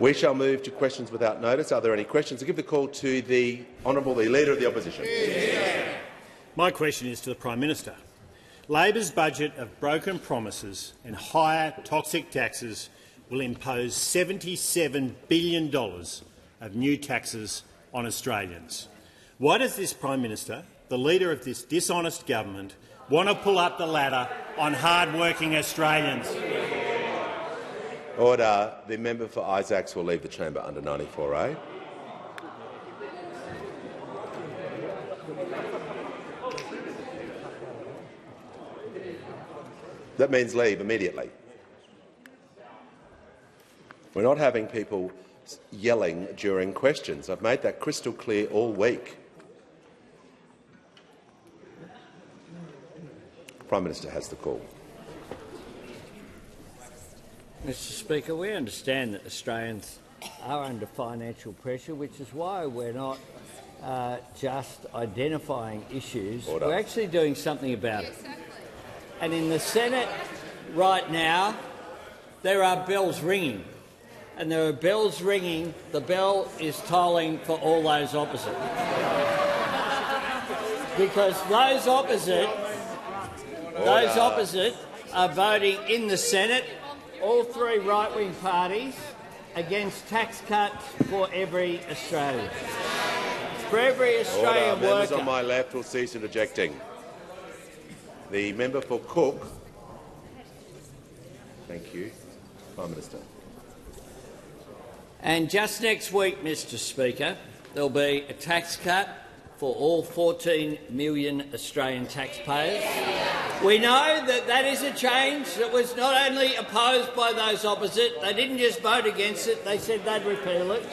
We shall move to questions without notice. Are there any questions? I give the call to the Honourable Leader of the Opposition. My question is to the Prime Minister. Labor's budget of broken promises and higher toxic taxes will impose $77 billion of new taxes on Australians. Why does this Prime Minister, the leader of this dishonest government, want to pull up the ladder on hard-working Australians? Order. The member for Isaacs will leave the chamber under 94A. That means leave immediately. We're not having people yelling during questions. I've made that crystal clear all week. The Prime Minister has the call. Mr Speaker, we understand that Australians are under financial pressure, which is why we're not just identifying issues. Order. We're actually doing something about it. And in the Senate right now, there are bells ringing. And there are bells ringing. The bell is tolling for all those opposite. Because those opposite are voting in the Senate, all three right-wing parties, against tax cuts for every Australian. For every Australian worker. Members on my left will cease interjecting. The member for Cook. Thank you. Prime Minister. And just next week, Mr Speaker, there'll be a tax cut for all 14 million Australian taxpayers. We know that that is a change that was not only opposed by those opposite, they didn't just vote against it, they said they'd repeal it.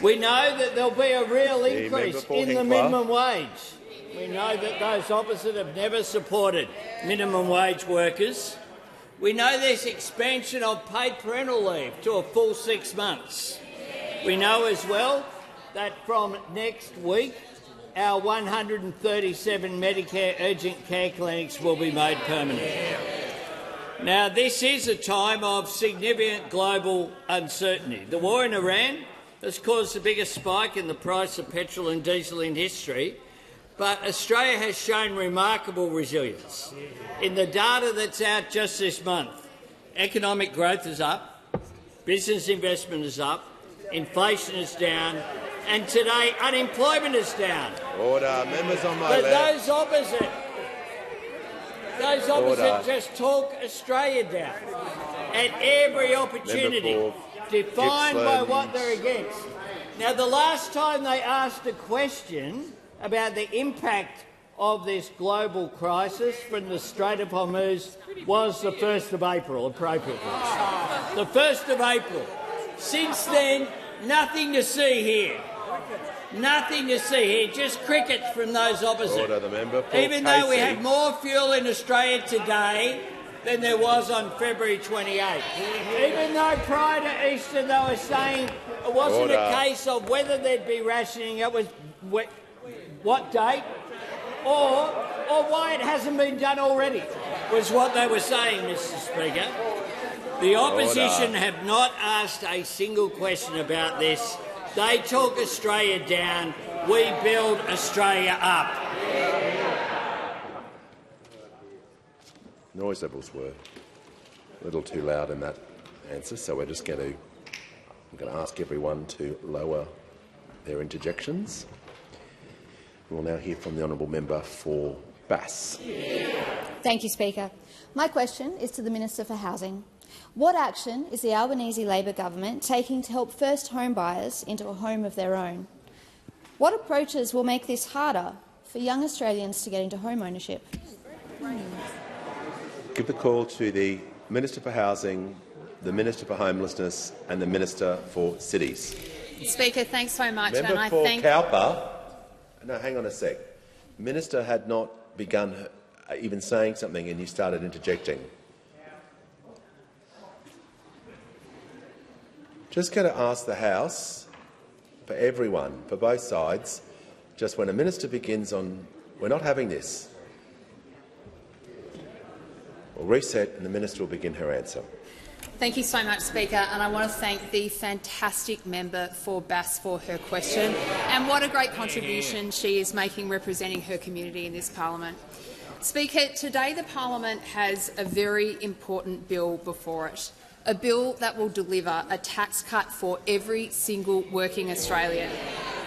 We know that there'll be a real increase in the minimum wage. We know that those opposite have never supported minimum wage workers. We know there's expansion of paid parental leave to a full 6 months. We know as well that from next week, our 137 Medicare urgent care clinics will be made permanent. Now, this is a time of significant global uncertainty. The war in Iran has caused the biggest spike in the price of petrol and diesel in history, but Australia has shown remarkable resilience. In the data that's out just this month, economic growth is up, business investment is up, inflation is down, and today unemployment is down. Order. Members on my but left. Those opposite just talk Australia down at every opportunity, defined by what they're against. Now, the last time they asked a question about the impact of this global crisis from the Strait of Hormuz was the 1st of April, appropriately. The 1st of April. Since then, nothing to see here. Nothing to see here, just crickets from those opposite. Order. The member for Even though we have more fuel in Australia today than there was on February 28th. Even though prior to Easter they were saying it wasn't a case of whether there'd be rationing, it was what date or why it hasn't been done already, was what they were saying, Mr Speaker. The opposition have not asked a single question about this. They talk Australia down. We build Australia up. Noise levels were a little too loud in that answer, so I'm going to ask everyone to lower their interjections. We will now hear from the honourable member for Bass. Thank you, Speaker. My question is to the Minister for Housing. What action is the Albanese Labor government taking to help first home buyers into a home of their own? What approaches will make this harder for young Australians to get into home ownership? Give the call to the Minister for Housing, the Minister for Homelessness and the Minister for Cities. Speaker, thanks so much. Member and I for thank Cowper. No, hang on a sec. Minister had not begun even saying something and you started interjecting. Just going to ask the House, for everyone, for both sides, just when a minister begins on, we're not having this. We'll reset and the minister will begin her answer. Thank you so much, Speaker, and I want to thank the fantastic member for Bass for her question, and what a great contribution she is making representing her community in this parliament. Speaker, today the parliament has a very important bill before it, a bill that will deliver a tax cut for every single working Australian,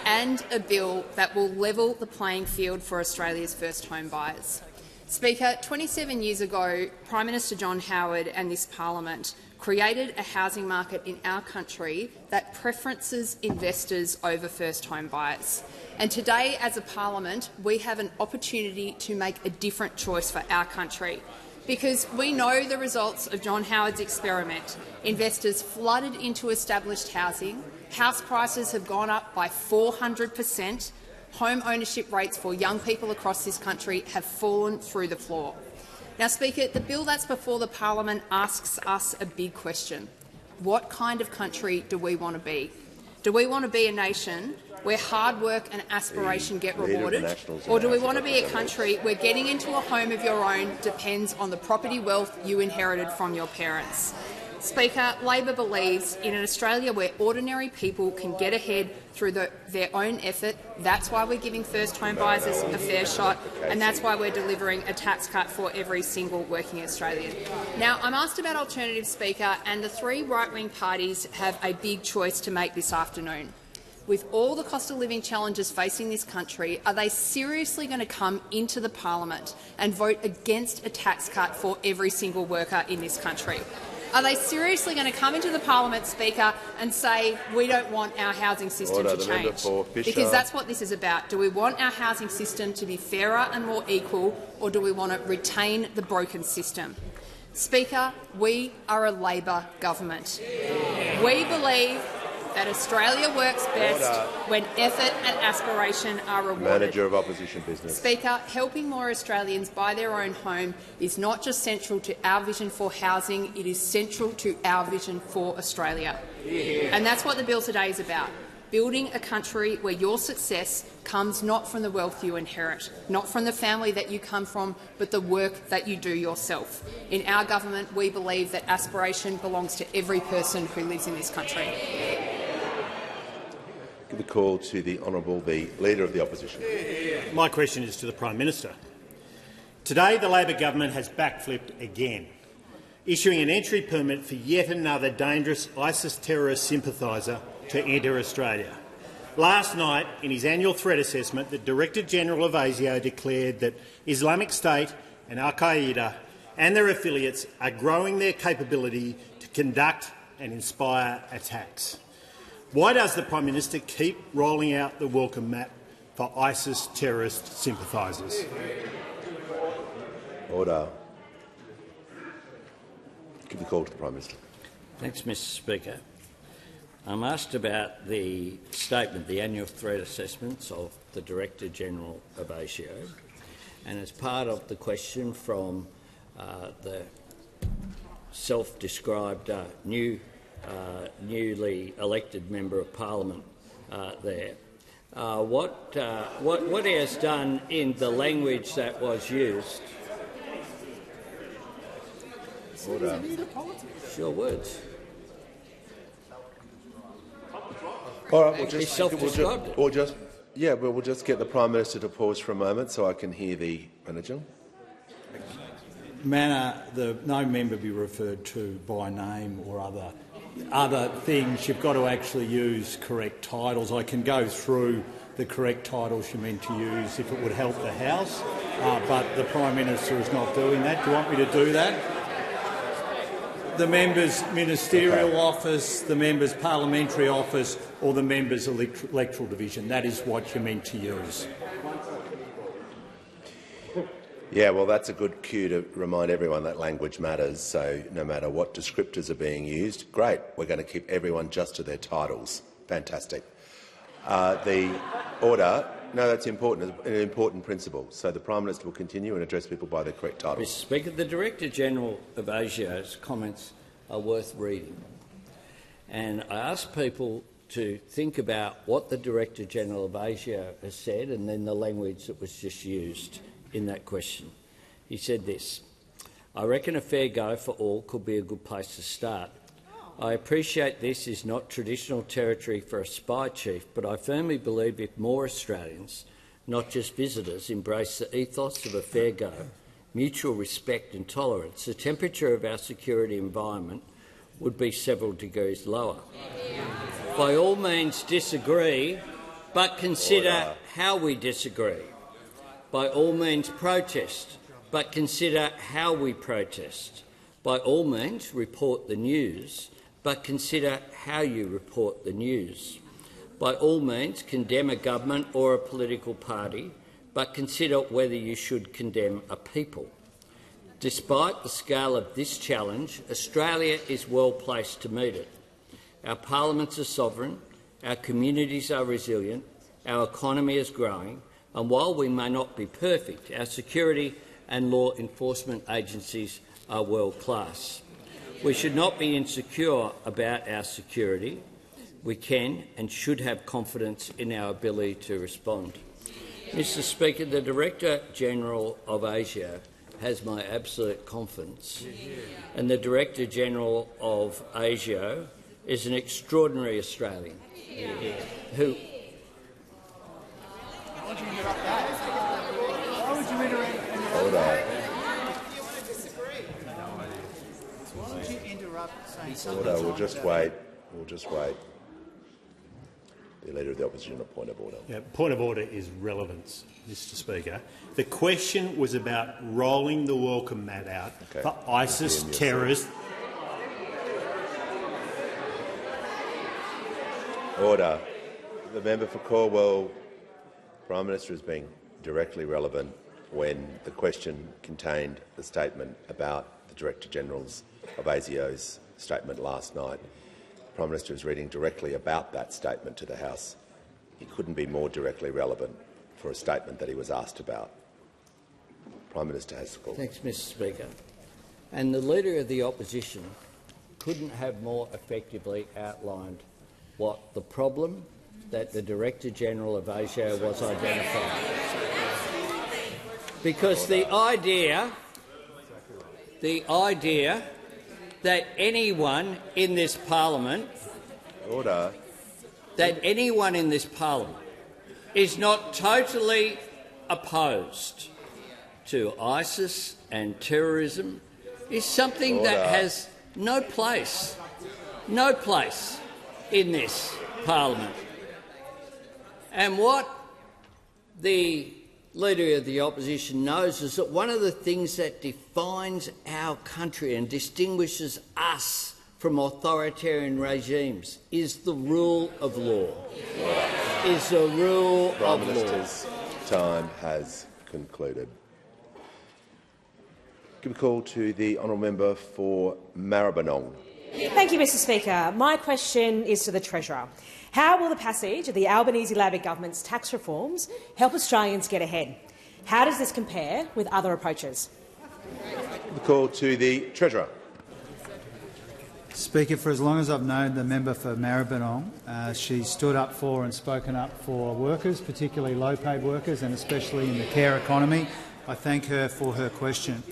and a bill that will level the playing field for Australia's first home buyers. Speaker, 27 years ago, Prime Minister John Howard and this parliament created a housing market in our country that preferences investors over first home buyers. And today, as a parliament, we have an opportunity to make a different choice for our country, because we know the results of John Howard's experiment. Investors flooded into established housing, house prices have gone up by 400%, home ownership rates for young people across this country have fallen through the floor. Now, Speaker, the bill that's before the parliament asks us a big question. What kind of country do we want to be? Do we want to be a nation where hard work and aspiration get rewarded, or do we want to be a country where getting into a home of your own depends on the property wealth you inherited from your parents? Speaker, Labor believes in an Australia where ordinary people can get ahead through their own effort. That's why we're giving first home buyers a fair shot, and that's why we're delivering a tax cut for every single working Australian. Now, I'm asked about alternatives, Speaker, and the three right-wing parties have a big choice to make this afternoon. With all the cost of living challenges facing this country, are they seriously going to come into the parliament and vote against a tax cut for every single worker in this country? Are they seriously going to come into the parliament, Speaker, and say we don't want our housing system to change? Because that's what this is about. Do we want our housing system to be fairer and more equal, or do we want to retain the broken system? Speaker, we are a Labor government. We believe that Australia works best when effort and aspiration are rewarded. Manager of Opposition Business. Speaker, helping more Australians buy their own home is not just central to our vision for housing, it is central to our vision for Australia. And that's what the bill today is about. Building a country where your success comes not from the wealth you inherit, not from the family that you come from, but the work that you do yourself. In our government, we believe that aspiration belongs to every person who lives in this country. Give the call to the Honourable the Leader of the Opposition. My question is to the Prime Minister. Today the Labor government has backflipped again, issuing an entry permit for yet another dangerous ISIS terrorist sympathiser to enter Australia. Last night, in his annual threat assessment, the Director-General of ASIO declared that Islamic State and al-Qaeda and their affiliates are growing their capability to conduct and inspire attacks. Why does the Prime Minister keep rolling out the welcome mat for ISIS terrorist sympathisers? Order. Give the call to the Prime Minister. Thanks, Mr Speaker. I'm asked about the statement, the annual threat assessments of the Director-General of ASIO, and as part of the question from the self-described newly elected Member of Parliament there. What he has done in the language that was used. Order. Sure words. All right, He self-described it. we'll just get the Prime Minister to pause for a moment so I can hear the manager. No member be referred to by name or other things. You've got to actually use correct titles. I can go through the correct titles you're meant to use if it would help the House, but the Prime Minister is not doing that. Do you want me to do that? The member's ministerial office, the member's parliamentary office, or the member's electoral division. That is what you're meant to use. Yeah, well, that's a good cue to remind everyone that language matters, so no matter what descriptors are being used, great, we're going to keep everyone just to their titles. Fantastic. The order, no, that's important, an important principle. So the Prime Minister will continue and address people by their correct titles. Mr Speaker, the Director-General of ASIO's comments are worth reading. And I ask people to think about what the Director-General of ASIO has said and then the language that was just used in that question. He said this: I reckon a fair go for all could be a good place to start. I appreciate this is not traditional territory for a spy chief, but I firmly believe if more Australians, not just visitors, embrace the ethos of a fair go, mutual respect and tolerance, the temperature of our security environment would be several degrees lower. By all means disagree, but consider how we disagree. By all means protest, but consider how we protest. By all means report the news, but consider how you report the news. By all means condemn a government or a political party, but consider whether you should condemn a people. Despite the scale of this challenge, Australia is well placed to meet it. Our parliaments are sovereign, our communities are resilient, our economy is growing, and while we may not be perfect, our security and law enforcement agencies are world-class. We should not be insecure about our security. We can and should have confidence in our ability to respond. Mr Speaker, the Director-General of ASIO has my absolute confidence, and the Director-General of ASIO is an extraordinary Australian who... Order. We'll just wait. The Leader of the Opposition, a point of order. Yeah, point of order is relevance, Mr Speaker. The question was about rolling the welcome mat out for ISIS terrorists. Order. The member for Cornwall. Prime Minister is being directly relevant when the question contained the statement about the Director-General's of ASIO's statement last night. The Prime Minister is reading directly about that statement to the House. He couldn't be more directly relevant for a statement that he was asked about. Prime Minister has the call. Thanks, Mr Speaker. And the Leader of the Opposition couldn't have more effectively outlined what the problem that the Director-General of ASIO was identifying. Because the idea that anyone in this parliament is not totally opposed to ISIS and terrorism is something that has no place in this parliament. And what the Leader of the Opposition knows is that one of the things that defines our country and distinguishes us from authoritarian regimes is the rule of law. Prime Minister's time has concluded. Give a call to the honourable member for Maribyrnong. Thank you, Mr Speaker. My question is to the Treasurer. How will the passage of the Albanese-Labor government's tax reforms help Australians get ahead? How does this compare with other approaches? The call to the Treasurer. Speaker, for as long as I've known the member for Maribyrnong, she stood up for and spoken up for workers, particularly low-paid workers and especially in the care economy. I thank her for her question.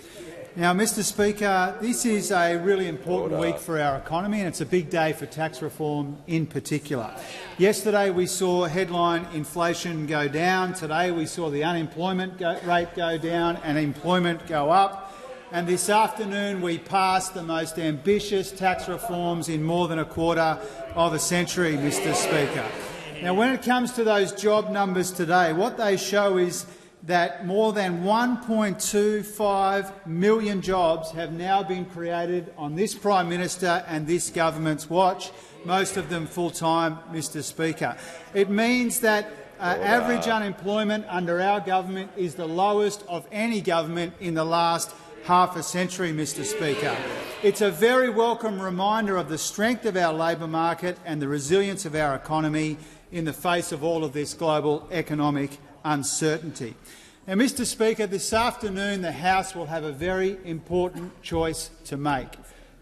Now, Mr Speaker, this is a really important week for our economy and it's a big day for tax reform in particular. Yesterday we saw headline inflation go down. Today we saw the unemployment rate go down and employment go up. And this afternoon we passed the most ambitious tax reforms in more than a quarter of a century, Mr Speaker. Now, when it comes to those job numbers today, what they show is that more than 1.25 million jobs have now been created on this Prime Minister and this government's watch, most of them full-time, Mr Speaker. It means that average unemployment under our government is the lowest of any government in the last half a century, Mr Speaker. It's a very welcome reminder of the strength of our labour market and the resilience of our economy in the face of all of this global economic uncertainty. Now, Mr Speaker, this afternoon the House will have a very important choice to make.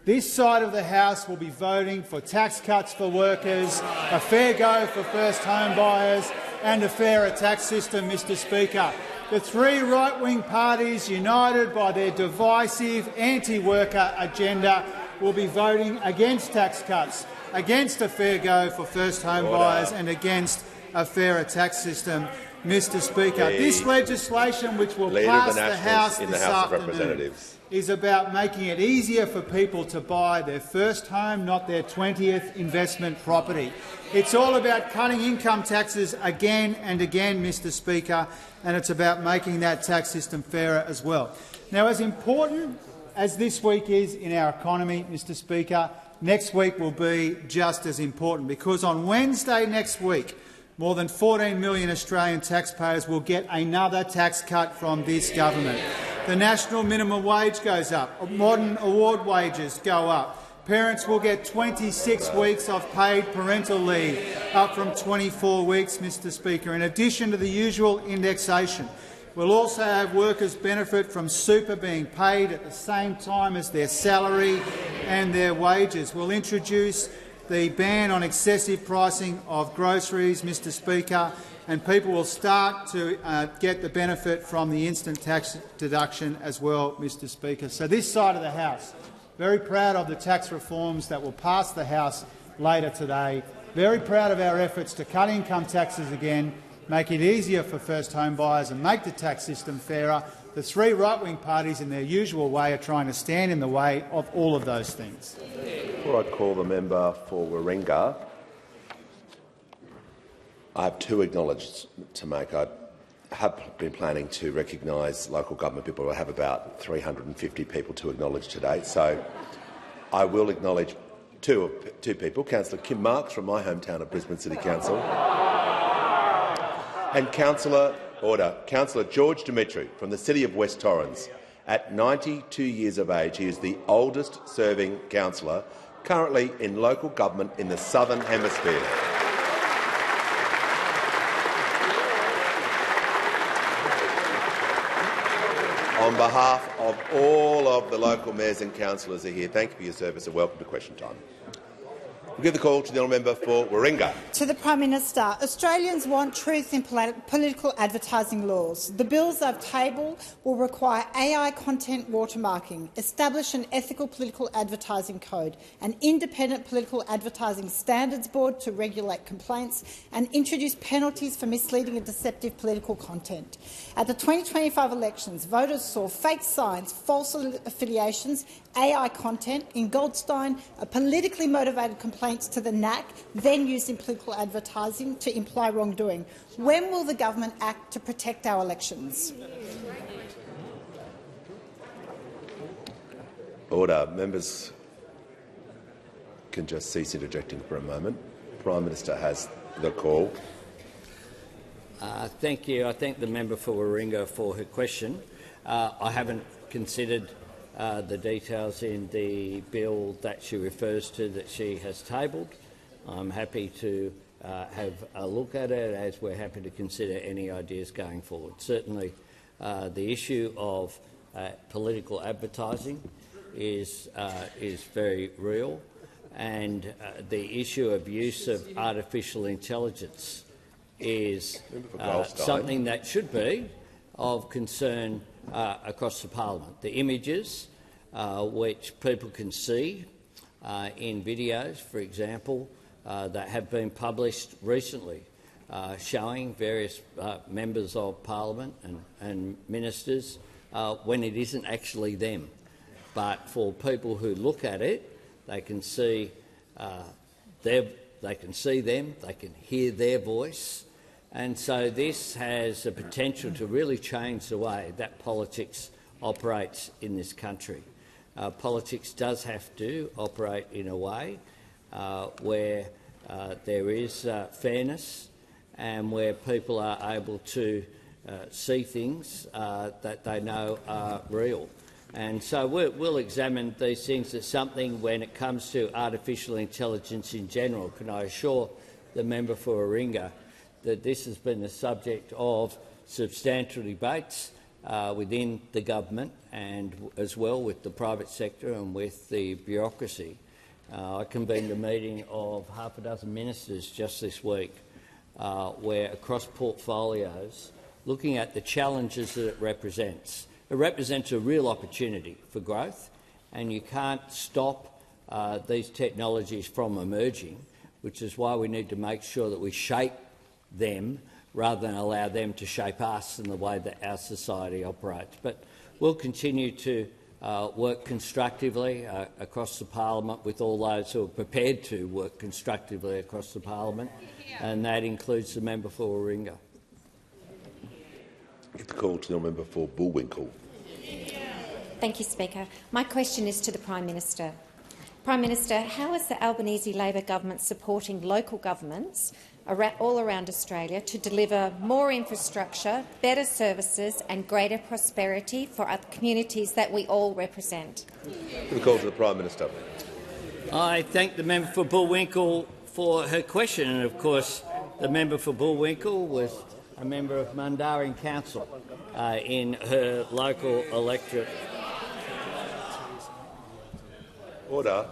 This side of the House will be voting for tax cuts for workers, a fair go for first home buyers and a fairer tax system, Mr Speaker. The three right-wing parties, united by their divisive anti-worker agenda, will be voting against tax cuts, against a fair go for first home buyers and against a fairer tax system. Mr Speaker, this legislation, which will pass the House this afternoon, is about making it easier for people to buy their first home, not their 20th investment property. It's all about cutting income taxes again and again, Mr Speaker, and it's about making that tax system fairer as well. Now, as important as this week is in our economy, Mr Speaker, next week will be just as important, because on Wednesday next week, more than 14 million Australian taxpayers will get another tax cut from this government. The national minimum wage goes up. Modern award wages go up. Parents will get 26 weeks of paid parental leave, up from 24 weeks, Mr Speaker, in addition to the usual indexation. We'll also have workers benefit from super being paid at the same time as their salary and their wages. We'll introduce the ban on excessive pricing of groceries, Mr Speaker, and people will start to get the benefit from the instant tax deduction as well, Mr Speaker. So this side of the House, very proud of the tax reforms that will pass the House later today, very proud of our efforts to cut income taxes again, make it easier for first home buyers and make the tax system fairer. The three right-wing parties, in their usual way, are trying to stand in the way of all of those things. Before I call the member for Warringah, I have two acknowledgements to make. I have been planning to recognise local government people. I have about 350 people to acknowledge today, so I will acknowledge two people, Councillor Kim Marks from my hometown of Brisbane City Council and Councillor George Dimitri from the city of West Torrens. At 92 years of age, he is the oldest serving councillor currently in local government in the Southern Hemisphere. On behalf of all of the local mayors and councillors who are here, thank you for your service and welcome to question time. We'll give the call to the honourable member for Warringah. To the Prime Minister, Australians want truth in political advertising laws. The bills I've tabled will require AI content watermarking, establish an ethical political advertising code, an independent political advertising standards board to regulate complaints, and introduce penalties for misleading and deceptive political content. At the 2025 elections, voters saw fake signs, false affiliations, AI content in Goldstein, a politically motivated complaints to the NAC, then used in political advertising to imply wrongdoing. When will the government act to protect our elections? Order. Members can just cease interjecting for a moment. The Prime Minister has the call. Thank you. I thank the member for Warringah for her question. I haven't considered the details in the bill that she refers to that she has tabled. I'm happy to have a look at it, as we're happy to consider any ideas going forward. Certainly the issue of political advertising is very real, and the issue of use of artificial intelligence is something that should be of concern across the parliament. The images which people can see in videos, for example, that have been published recently, showing various members of parliament and ministers when it isn't actually them. But for people who look at it, they can see them, they can hear their voice, and so this has the potential to really change the way that politics operates in this country. Politics does have to operate in a way where there is fairness and where people are able to see things that they know are real. And so we'll examine these things as something when it comes to artificial intelligence in general. Can I assure the member for Warringah that this has been the subject of substantial debates within the government and as well with the private sector and with the bureaucracy. I convened a meeting of half a dozen ministers just this week where across portfolios looking at the challenges that it represents. It represents a real opportunity for growth, and you can't stop these technologies from emerging, which is why we need to make sure that we shape them rather than allow them to shape us in the way that our society operates. But we'll continue to work constructively across the parliament with all those who are prepared to work constructively across the parliament, and that includes the member for Warringah. Get the call to the member for Bullwinkle. Thank you, Speaker. My question is to the Prime Minister. Prime Minister, how is the Albanese Labor government supporting local governments all around Australia to deliver more infrastructure, better services and greater prosperity for our communities that we all represent? The call to the Prime Minister. I thank the member for Bullwinkle for her question, and of course the member for Bullwinkle was a member of Mundaring Council in her local electorate. Order.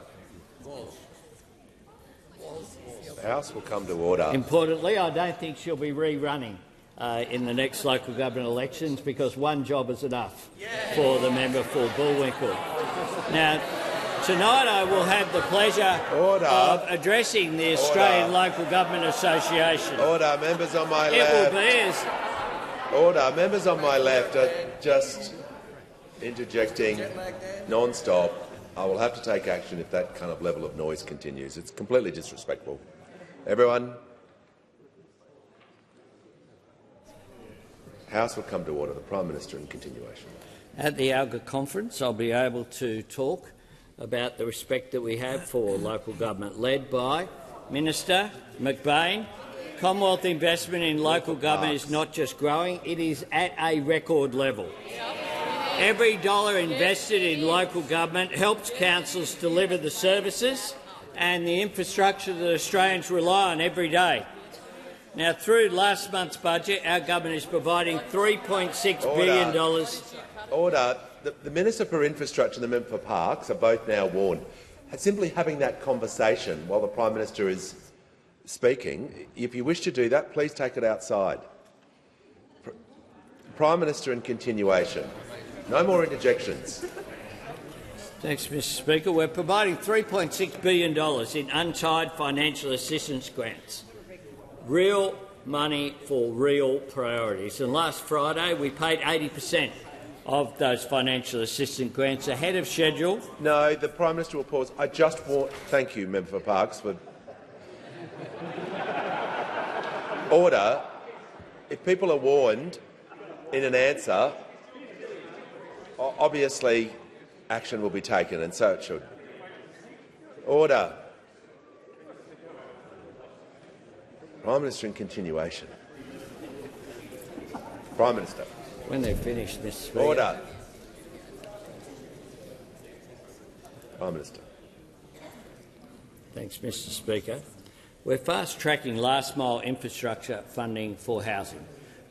The House will come to order. Importantly, I don't think she'll be rerunning in the next local government elections, because one job is enough for the member for Bullwinkle. Now, tonight I will have the pleasure of addressing the Australian Local Government Association. Order. Members on my left. It will be as... Order. Members on my left are just interjecting non-stop. I will have to take action if that kind of level of noise continues. It's completely disrespectful. Everyone, House will come to order. The Prime Minister in continuation. At the ALGA conference, I'll be able to talk about the respect that we have for local government, led by Minister McBain. Commonwealth investment in local government is not just growing, it is at a record level. Every dollar invested in local government helps councils deliver the services and the infrastructure that Australians rely on every day. Now, through last month's budget, our government is providing $3.6 billion. Order. The Minister for Infrastructure and the Member for Parks are both now warned. Simply having that conversation while the Prime Minister is speaking, if you wish to do that, please take it outside. Prime Minister in continuation. No more interjections. Thanks, Mr Speaker. We're providing $3.6 billion in untied financial assistance grants. Real money for real priorities. And last Friday we paid 80% of those financial assistance grants ahead of schedule. No, the Prime Minister will pause. I just want— Thank you, Member for Parks. For order. If people are warned in an answer, obviously action will be taken, and so it should. Order. Prime Minister in continuation. Prime Minister. When they're finished, Mr Speaker. Order. Prime Minister. Thanks, Mr Speaker. We're fast-tracking last-mile infrastructure funding for housing,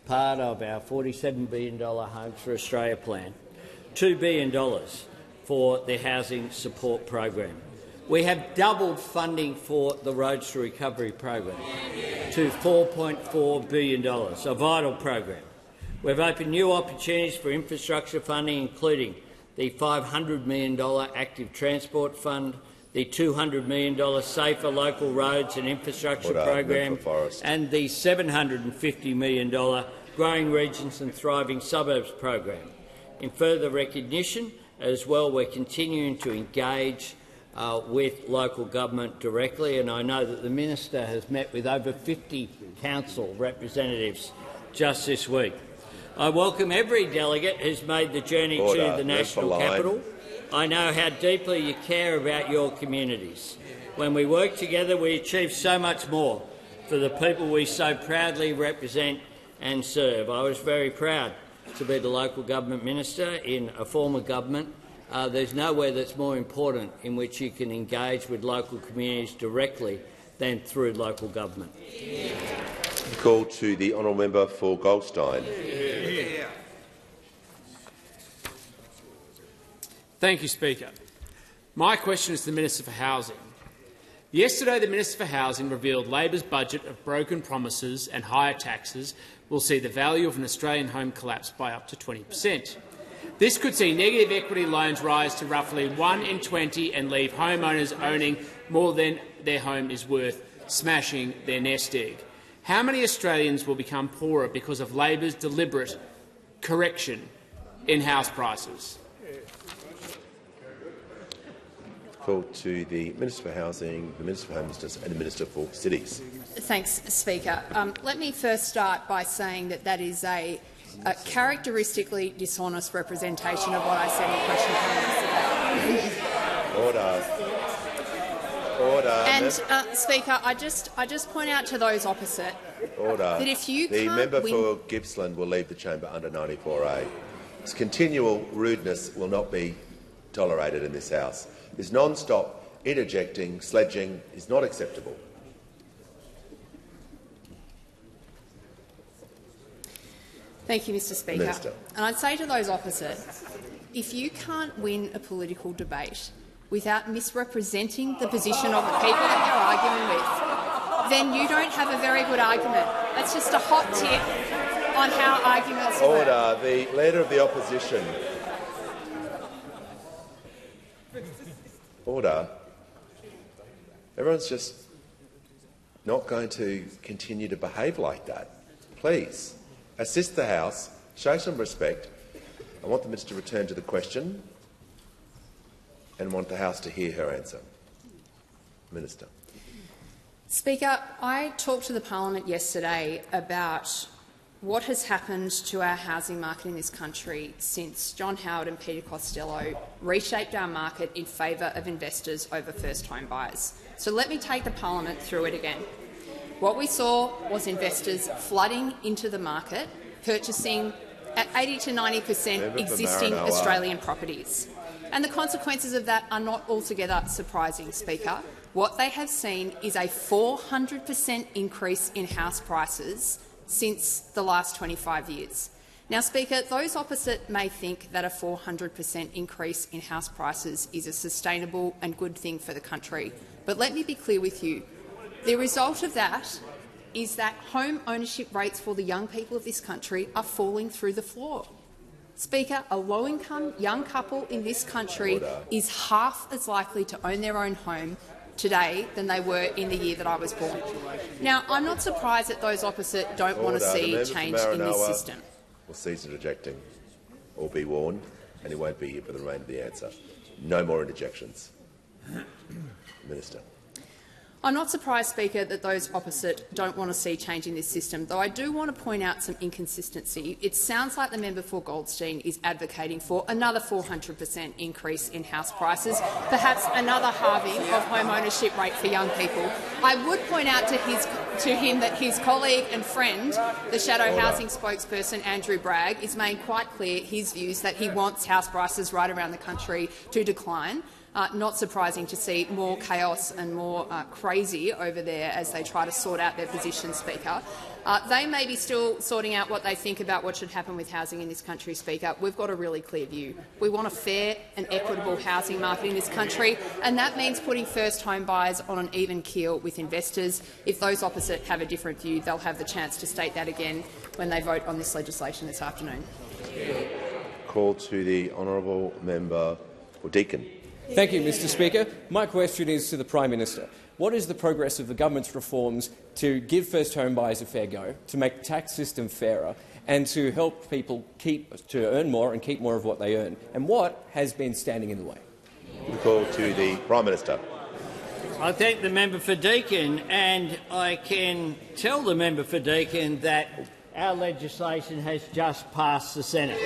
part of our $47 billion Homes for Australia plan, $2 billion for the Housing Support Program. We have doubled funding for the Roads to Recovery program to $4.4 billion, a vital program. We've opened new opportunities for infrastructure funding, including the $500 million Active Transport Fund, the $200 million Safer Local Roads and Infrastructure program, and the $750 million Growing Regions and Thriving Suburbs program. In further recognition as well, we're continuing to engage with local government directly, and I know that the Minister has met with over 50 council representatives just this week. I welcome every delegate who's made the journey to the national capital. I know how deeply you care about your communities. When we work together, we achieve so much more for the people we so proudly represent and serve. I was very proud to be the local government minister in a former government. There's nowhere that's more important in which you can engage with local communities directly than through local government. Call to the honourable member for Goldstein. Thank you, Speaker. My question is to the Minister for Housing. Yesterday, the Minister for Housing revealed Labor's budget of broken promises and higher taxes will see the value of an Australian home collapse by up to 20%. This could see negative equity loans rise to roughly 1 in 20 and leave homeowners owning more than their home is worth, smashing their nest egg. How many Australians will become poorer because of Labor's deliberate correction in house prices? Call to the Minister for Housing, the Minister for Homelessness and the Minister for Cities. Thanks, Speaker. Let me first start by saying that that is a characteristically dishonest representation of what I said in question time yesterday. Order. And, Speaker, I just point out to those opposite that if you the can't member win for Gippsland will leave the chamber under 94A. This continual rudeness will not be tolerated in this House. This non-stop interjecting, sledging is not acceptable. Thank you, Mr. Speaker. Minister. And I'd say to those opposite, if you can't win a political debate without misrepresenting the position of the people that you're arguing with, then you don't have a very good argument. That's just a hot tip on how arguments work. Order. The Leader of the Opposition. Order. Everyone's just not going to continue to behave like that. Please, assist the House, show some respect. I want the Minister to return to the question and want the House to hear her answer. Minister. Speaker, I talked to the parliament yesterday about what has happened to our housing market in this country since John Howard and Peter Costello reshaped our market in favour of investors over first home buyers. So let me take the parliament through it again. What we saw was investors flooding into the market, purchasing at 80 to 90% existing Australian properties. And the consequences of that are not altogether surprising, Speaker. What they have seen is a 400% increase in house prices since the last 25 years. Now, Speaker, those opposite may think that a 400% increase in house prices is a sustainable and good thing for the country. But let me be clear with you. The result of that is that home ownership rates for the young people of this country are falling through the floor. Speaker, a low-income young couple in this country is half as likely to own their own home today than they were in the year that I was born. Now, I'm not surprised that those opposite don't want to see change in this system. Will cease interjecting or be warned, and he won't be here for the remainder of the answer. No more interjections. Minister. I'm not surprised, Speaker, that those opposite don't want to see change in this system, though I do want to point out some inconsistency. It sounds like the member for Goldstein is advocating for another 400% increase in house prices, perhaps another halving of home ownership rate for young people. I would point out to him that his colleague and friend, the shadow housing spokesperson Andrew Bragg, is made quite clear his views that he wants house prices right around the country to decline. Not surprising to see more chaos and more crazy over there as they try to sort out their position, Speaker. They may be still sorting out what they think about what should happen with housing in this country, Speaker. We've got a really clear view. We want a fair and equitable housing market in this country, and that means putting first home buyers on an even keel with investors. If those opposite have a different view, they'll have the chance to state that again when they vote on this legislation this afternoon. Call to the honourable member for Deakin. Thank you, Mr Speaker. My question is to the Prime Minister. What is the progress of the government's reforms to give first home buyers a fair go, to make the tax system fairer and to help people to earn more and keep more of what they earn? And what has been standing in the way? Call to the Prime Minister. I thank the member for Deakin, and I can tell the member for Deakin that our legislation has just passed the Senate.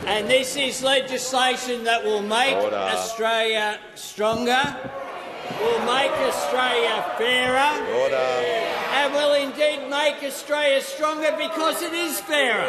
And this is legislation that will make Australia stronger, will make Australia fairer, and will indeed make Australia stronger because it is fairer.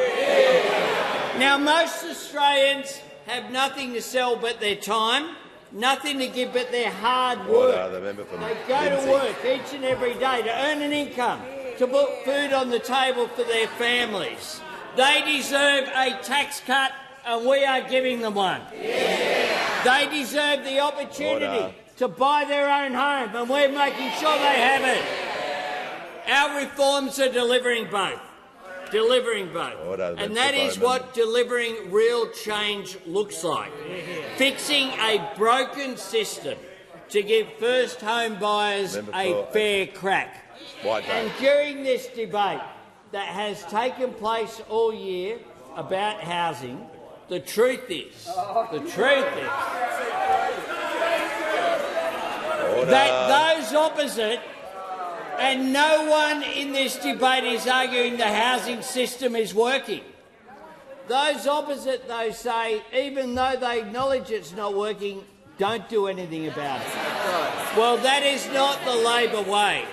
Now, most Australians have nothing to sell but their time, nothing to give but their hard work. They go to work each and every day to earn an income, to put food on the table for their families. They deserve a tax cut, and we are giving them one. They deserve the opportunity to buy their own home, and we're making sure they have it. Our reforms are delivering both. And that is what delivering real change looks like. Fixing a broken system to give first home buyers a fair crack. And during this debate that has taken place all year about housing, the truth is that those opposite, and no one in this debate is arguing the housing system is working. Those opposite, though, say, even though they acknowledge it's not working, don't do anything about it. Well, that is not the Labor way.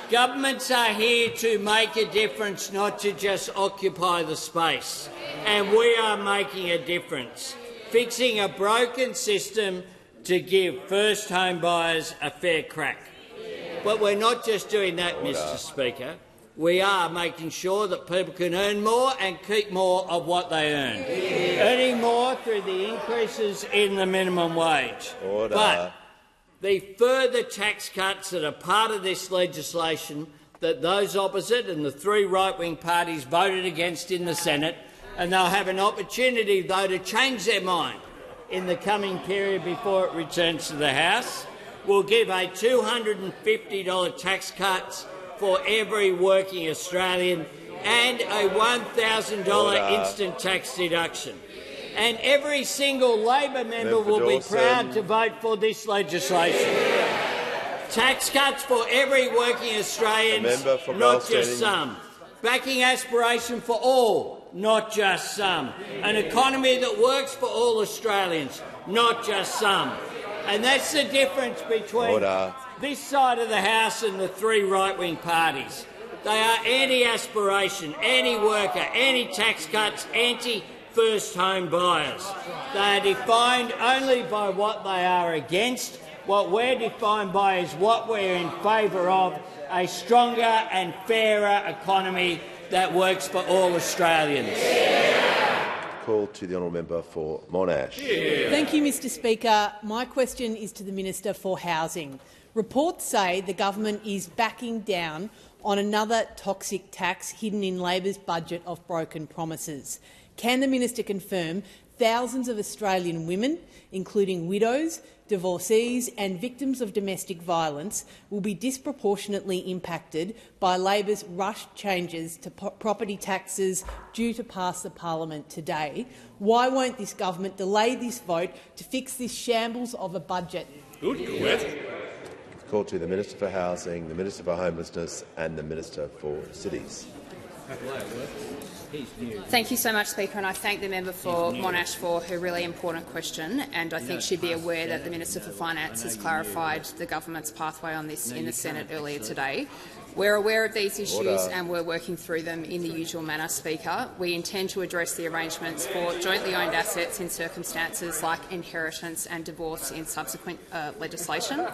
Governments are here to make a difference, not to just occupy the space. And we are making a difference, fixing a broken system to give first home buyers a fair crack. But we're not just doing that, Mr Speaker. We are making sure that people can earn more and keep more of what they earn, earning more through the increases in the minimum wage. But the further tax cuts that are part of this legislation that those opposite and the three right-wing parties voted against in the Senate, and they'll have an opportunity, though, to change their mind in the coming period before it returns to the House, will give a $250 tax cut for every working Australian and a $1,000 instant tax deduction. And every single Labor member will be proud to vote for this legislation. Tax cuts for every working Australian, not just some. Backing aspiration for all, not just some. An economy that works for all Australians, not just some. And that's the difference between this side of the House and the three right-wing parties. They are anti-aspiration, anti-worker, anti-tax cuts, anti-first home buyers. They are defined only by what they are against. What we're defined by is what we're in favour of, a stronger and fairer economy that works for all Australians. Call to the honourable member for Monash. Thank you, Mr Speaker. My question is to the Minister for Housing. Reports say the government is backing down on another toxic tax hidden in Labor's budget of broken promises. Can the minister confirm thousands of Australian women, including widows, divorcees and victims of domestic violence, will be disproportionately impacted by Labor's rushed changes to property taxes due to pass the parliament today? Why won't this government delay this vote to fix this shambles of a budget? Call to the Minister for Housing, the Minister for Homelessness and the Minister for Cities. Thank you so much, Speaker, and I thank the member for Monash for her really important question. And I think she'd be aware that the Minister for Finance has clarified the government's pathway on this in the Senate earlier today. We're aware of these issues and we're working through them in the usual manner, Speaker. We intend to address the arrangements for jointly owned assets in circumstances like inheritance and divorce in subsequent legislation.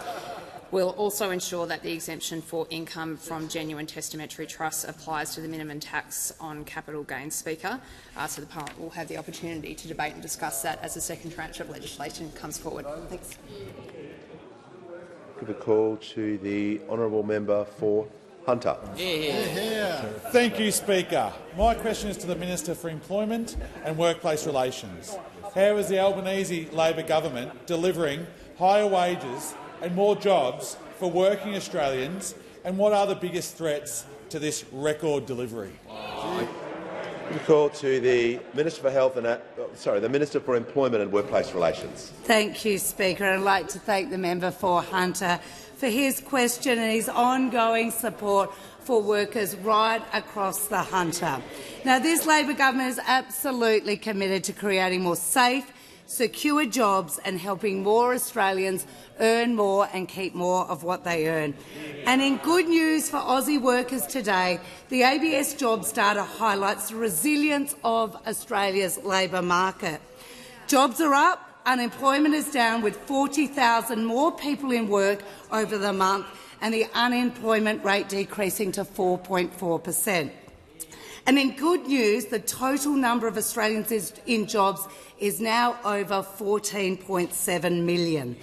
We'll also ensure that the exemption for income from genuine testamentary trusts applies to the minimum tax on capital gains, Speaker, so the Parliament will have the opportunity to debate and discuss that as the second tranche of legislation comes forward. Thanks. Give a call to the honourable member for Hunter. Thank you, Speaker. My question is to the Minister for Employment and Workplace Relations. How is the Albanese Labor government delivering higher wages and more jobs for working Australians, and what are the biggest threats to this record delivery? We call to the Minister for Health and the Minister for Employment and Workplace Relations. Thank you, Speaker. I'd like to thank the member for Hunter for his question and his ongoing support for workers right across the Hunter. Now, this Labor government is absolutely committed to creating more safe, secure jobs and helping more Australians earn more and keep more of what they earn. And in good news for Aussie workers today, the ABS Jobs data highlights the resilience of Australia's labour market. Jobs are up, unemployment is down, with 40,000 more people in work over the month and the unemployment rate decreasing to 4.4%. And in good news, the total number of Australians in jobs is now over 14.7 million.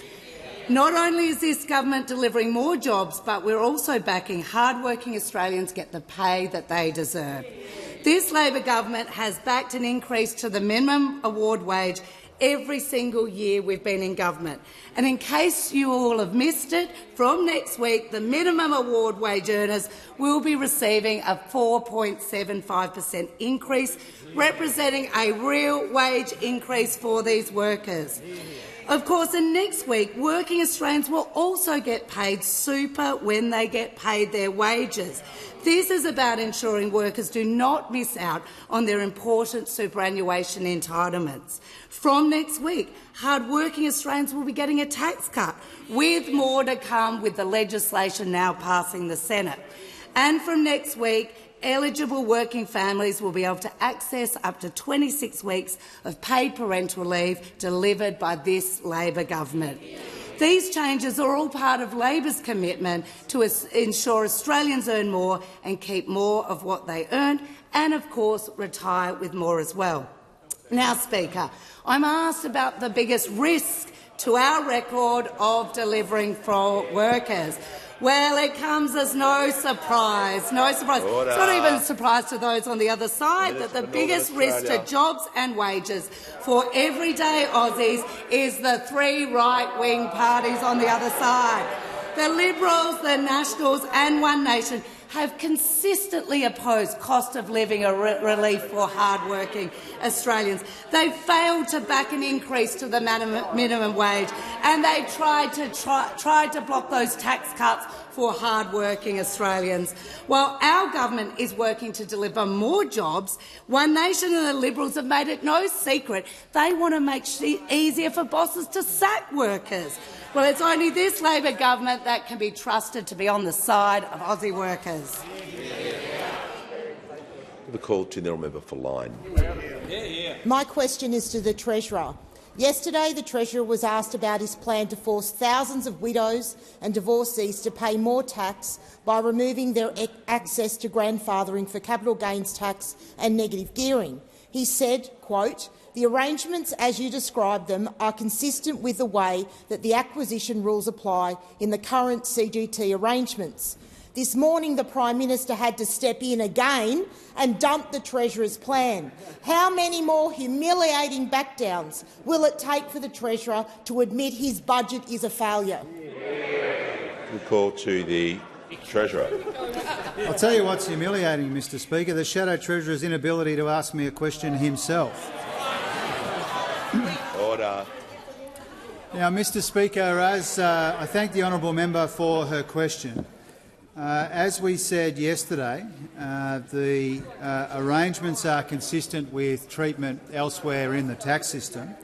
Not only is this government delivering more jobs, but we're also backing hard-working Australians get the pay that they deserve. This Labor government has backed an increase to the minimum award wage every single year we've been in government. And in case you all have missed it, from next week the minimum award wage earners will be receiving a 4.75% increase, representing a real wage increase for these workers. Of course, and next week, working Australians will also get paid super when they get paid their wages. This is about ensuring workers do not miss out on their important superannuation entitlements. From next week, hard-working Australians will be getting a tax cut, with more to come with the legislation now passing the Senate. And from next week, eligible working families will be able to access up to 26 weeks of paid parental leave delivered by this Labor government. These changes are all part of Labor's commitment to ensure Australians earn more and keep more of what they earn and, of course, retire with more as well. Now, Speaker, I'm asked about the biggest risk to our record of delivering for workers. Well, it comes as no surprise. No surprise. Order. It's not even a surprise to those on the other side that the biggest risk to jobs and wages for everyday Aussies is the three right-wing parties on the other side. The Liberals, the Nationals and One Nation have consistently opposed cost of living relief for hard-working Australians. They failed to back an increase to the minimum wage, and they tried to block those tax cuts for hard-working Australians. While our government is working to deliver more jobs, One Nation and the Liberals have made it no secret they want to make it easier for bosses to sack workers. Well, it's only this Labor government that can be trusted to be on the side of Aussie workers. The call to the honourable member for Lyne. My question is to the Treasurer. Yesterday, the Treasurer was asked about his plan to force thousands of widows and divorcees to pay more tax by removing their access to grandfathering for capital gains tax and negative gearing. He said, quote, "The arrangements as you describe them are consistent with the way that the acquisition rules apply in the current CGT arrangements." This morning, the Prime Minister had to step in again and dump the Treasurer's plan. How many more humiliating backdowns will it take for the Treasurer to admit his budget is a failure? The call to the Treasurer. I'll tell you what's humiliating, Mr Speaker, the Shadow Treasurer's inability to ask me a question himself. Order. Now, Mr Speaker, as I thank the honourable member for her question. As we said yesterday, the arrangements are consistent with treatment elsewhere in the tax system.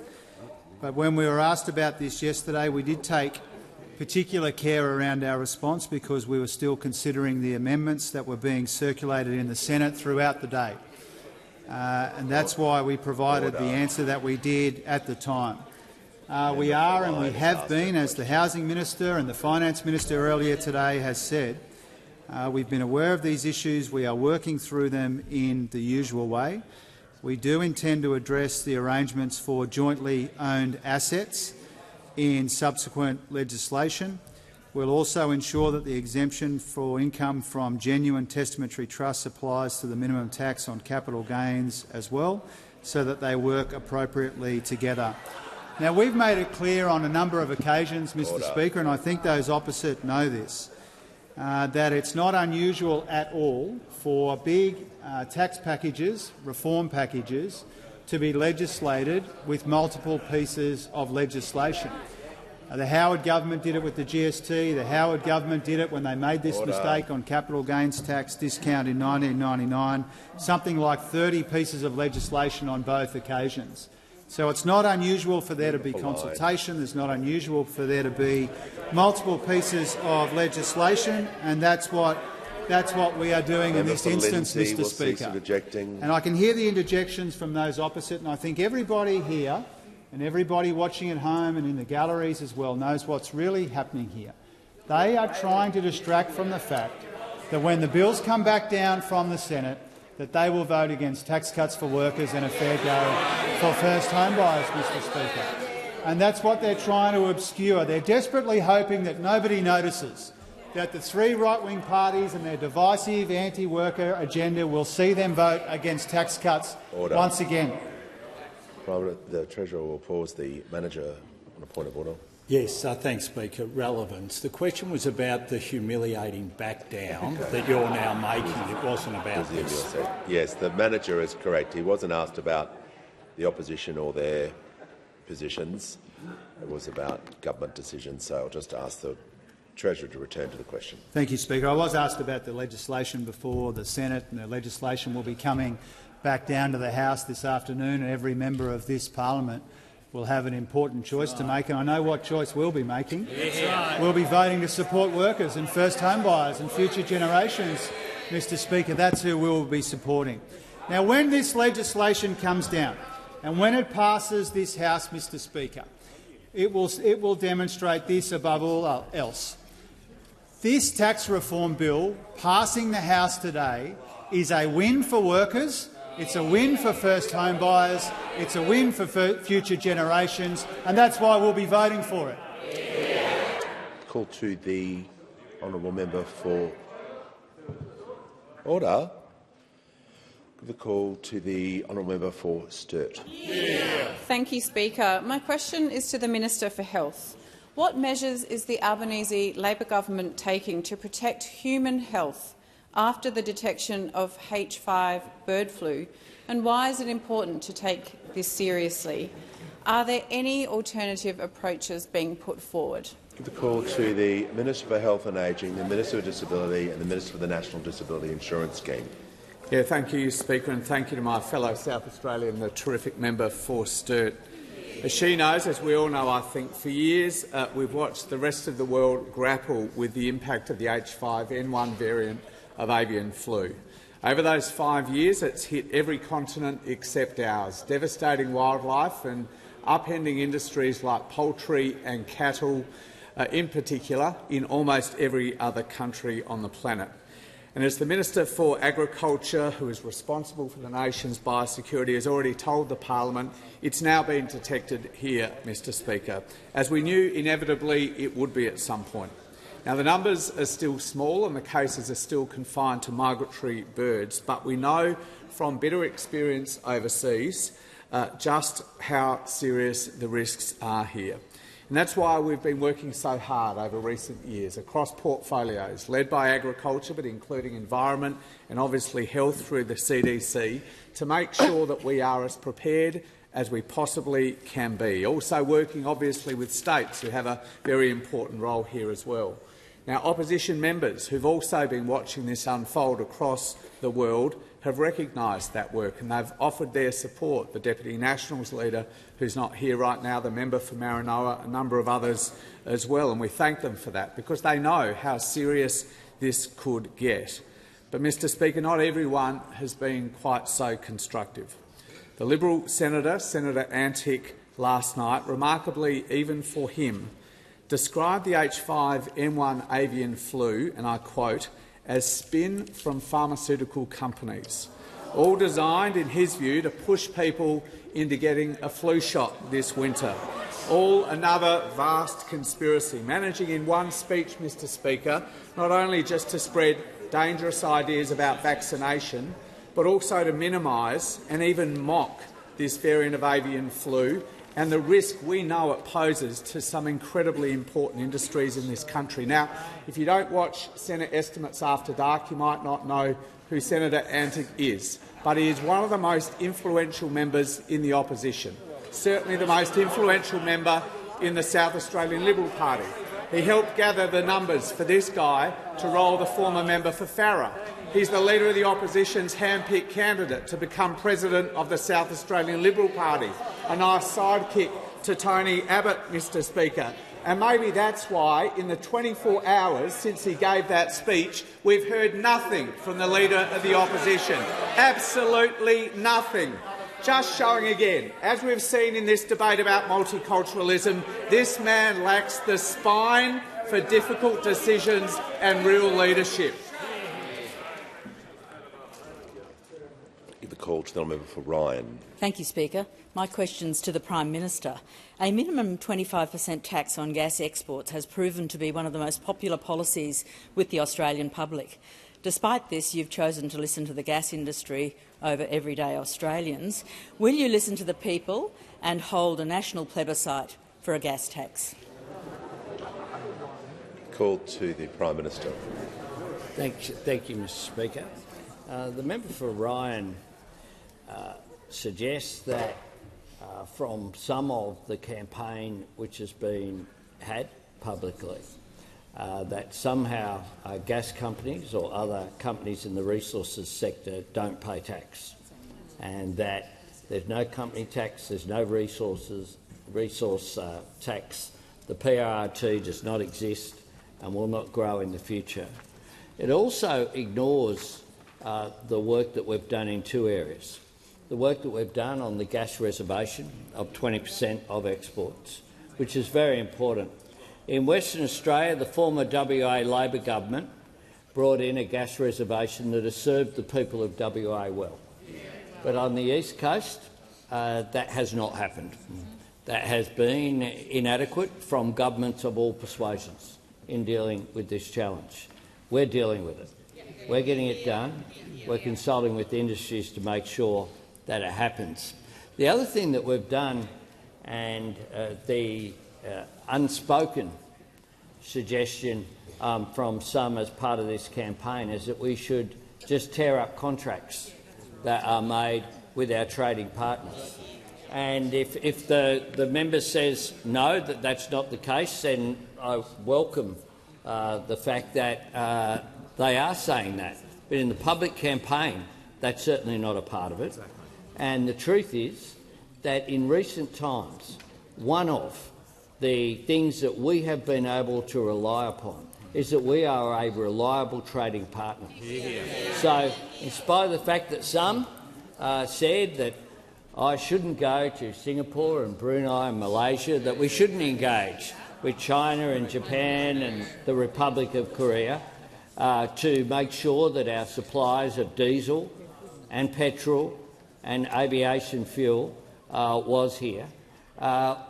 But when we were asked about this yesterday, we did take particular care around our response because we were still considering the amendments that were being circulated in the Senate throughout the day. And that's why we provided the answer that we did at the time. We are and we have been, as the Housing Minister and the Finance Minister earlier today has said, we've been aware of these issues. We are working through them in the usual way. We do intend to address the arrangements for jointly owned assets in subsequent legislation. We'll also ensure that the exemption for income from genuine testamentary trusts applies to the minimum tax on capital gains as well, so that they work appropriately together. Now, we've made it clear on a number of occasions, Mr Speaker, and I think those opposite know this, that it's not unusual at all for big tax packages, reform packages, to be legislated with multiple pieces of legislation. The Howard government did it with the GST. The Howard government did it when they made this mistake on capital gains tax discount in 1999, something like 30 pieces of legislation on both occasions. So it's not unusual for there to be consultation. It's not unusual for there to be multiple pieces of legislation, and that's what we are doing in this instance, Mr Speaker. And I can hear the interjections from those opposite, and I think everybody here and everybody watching at home and in the galleries as well knows what's really happening here. They are trying to distract from the fact that when the bills come back down from the Senate, that they will vote against tax cuts for workers and a fair go for first home buyers, Mr Speaker. and that's what they're trying to obscure. They're desperately hoping that nobody notices that the three right-wing parties and their divisive anti-worker agenda will see them vote against tax cuts once again. The Treasurer will pause. The Manager on a point of order. Yes, thanks, Speaker. Relevance. The question was about the humiliating back down that you're now making. It wasn't about this. Yes, the Manager is correct. He wasn't asked about the opposition or their positions. It was about government decisions. So I'll just ask the Treasurer to return to the question. Thank you, Speaker. I was asked about the legislation before the Senate, and the legislation will be coming back down to the House this afternoon, and every member of this parliament will have an important choice to make, and I know what choice we'll be making. We'll be voting to support workers and first home buyers and future generations, Mr Speaker. That's who we will be supporting. Now, when this legislation comes down and when it passes this House, Mr Speaker, it will demonstrate this above all else. This tax reform bill passing the House today is a win for workers. It's a win for first home buyers, it's a win for future generations, and that's why we'll be voting for it. Call to the honourable member for order. The call to the honourable member for Sturt. Thank you, Speaker. My question is to the Minister for Health. What measures is the Albanese Labor government taking to protect human health after the detection of H5 bird flu, and why is it important to take this seriously? Are there any alternative approaches being put forward? The call to the Minister for Health and Ageing, the Minister for Disability and the Minister for the National Disability Insurance Scheme. Yeah, thank you, Speaker, and thank you to my fellow South Australian, the terrific member for Sturt. As she knows, as we all know, I think, for years we've watched the rest of the world grapple with the impact of the H5N1 variant of avian flu. Over those 5 years, it's hit every continent except ours, devastating wildlife and upending industries like poultry and cattle, in particular, in almost every other country on the planet. And as the Minister for Agriculture, who is responsible for the nation's biosecurity, has already told the parliament, it's now been detected here, Mr Speaker, as we knew inevitably it would be at some point. Now, the numbers are still small and the cases are still confined to migratory birds, but we know from bitter experience overseas just how serious the risks are here. And that's why we've been working so hard over recent years across portfolios led by agriculture, but including environment and obviously health through the CDC, to make sure that we are as prepared as we possibly can be. Also working obviously with states who have a very important role here as well. Now, opposition members who've also been watching this unfold across the world have recognised that work and they've offered their support. The Deputy Nationals leader, who's not here right now, the member for Maranoa, a number of others as well, and we thank them for that because they know how serious this could get. But, Mr Speaker, not everyone has been quite so constructive. The Liberal Senator, Senator Antic, last night, remarkably even for him, described the H5N1 avian flu, and I quote, as spin from pharmaceutical companies, all designed, in his view, to push people into getting a flu shot this winter. All another vast conspiracy, managing in one speech, Mr Speaker, not only just to spread dangerous ideas about vaccination, but also to minimise and even mock this variant of avian flu and the risk we know it poses to some incredibly important industries in this country. Now, if you don't watch Senate Estimates After Dark, you might not know who Senator Antic is, but he is one of the most influential members in the opposition, certainly the most influential member in the South Australian Liberal Party. He helped gather the numbers for this guy to roll the former member for Farrer. He's the leader of the opposition's hand-picked candidate to become president of the South Australian Liberal Party, a nice sidekick to Tony Abbott, Mr Speaker. And maybe that's why, in the 24 hours since he gave that speech, we've heard nothing from the leader of the opposition. Absolutely nothing. Just showing again, as we've seen in this debate about multiculturalism, this man lacks the spine for difficult decisions and real leadership. give the call to the member for Ryan. Thank you, Speaker. My question's to the Prime Minister. A minimum 25% tax on gas exports has proven to be one of the most popular policies with the Australian public. Despite this, you've chosen to listen to the gas industry over everyday Australians. Will you listen to the people and hold a national plebiscite for a gas tax? Call to the Prime Minister. Thank you, Mr Speaker. The member for Ryan suggests that from some of the campaign which has been had publicly, that somehow gas companies or other companies in the resources sector don't pay tax, and that there's no company tax, there's no resource tax, the PRRT does not exist and will not grow in the future. It also ignores the work that we've done in two areas. The work that we've done on the gas reservation of 20% of exports, which is very important. In Western Australia, the former WA Labor government brought in a gas reservation that has served the people of WA well. But on the East Coast, that has not happened. That has been inadequate from governments of all persuasions in dealing with this challenge. We're dealing with it. We're getting it done. We're consulting with industries to make sure that it happens. The other thing that we've done, and the unspoken suggestion from some as part of this campaign, is that we should just tear up contracts that are made with our trading partners. And if the member says no, that that's not the case, then I welcome the fact that they are saying that. But in the public campaign, that's certainly not a part of it. Exactly. And the truth is that in recent times, one of the things that we have been able to rely upon is that we are a reliable trading partner. Yeah. So, in spite of the fact that some said that I shouldn't go to Singapore and Brunei and Malaysia, that we shouldn't engage with China and Japan and the Republic of Korea to make sure that our supplies of diesel and petrol and aviation fuel was here.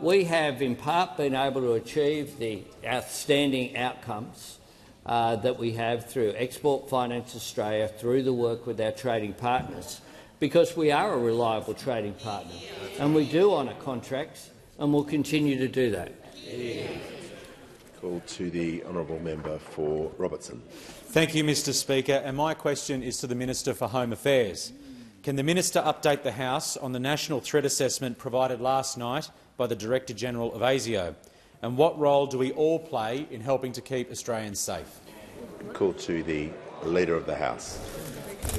We have in part been able to achieve the outstanding outcomes that we have through Export Finance Australia, through the work with our trading partners, because we are a reliable trading partner and we do honour contracts and will continue to do that. Call to the honourable member for Robertson. Thank you, Mr Speaker, and my question is to the Minister for Home Affairs. Can the minister update the House on the national threat assessment provided last night by the Director-General of ASIO, and what role do we all play in helping to keep Australians safe? Call to the Leader of the House.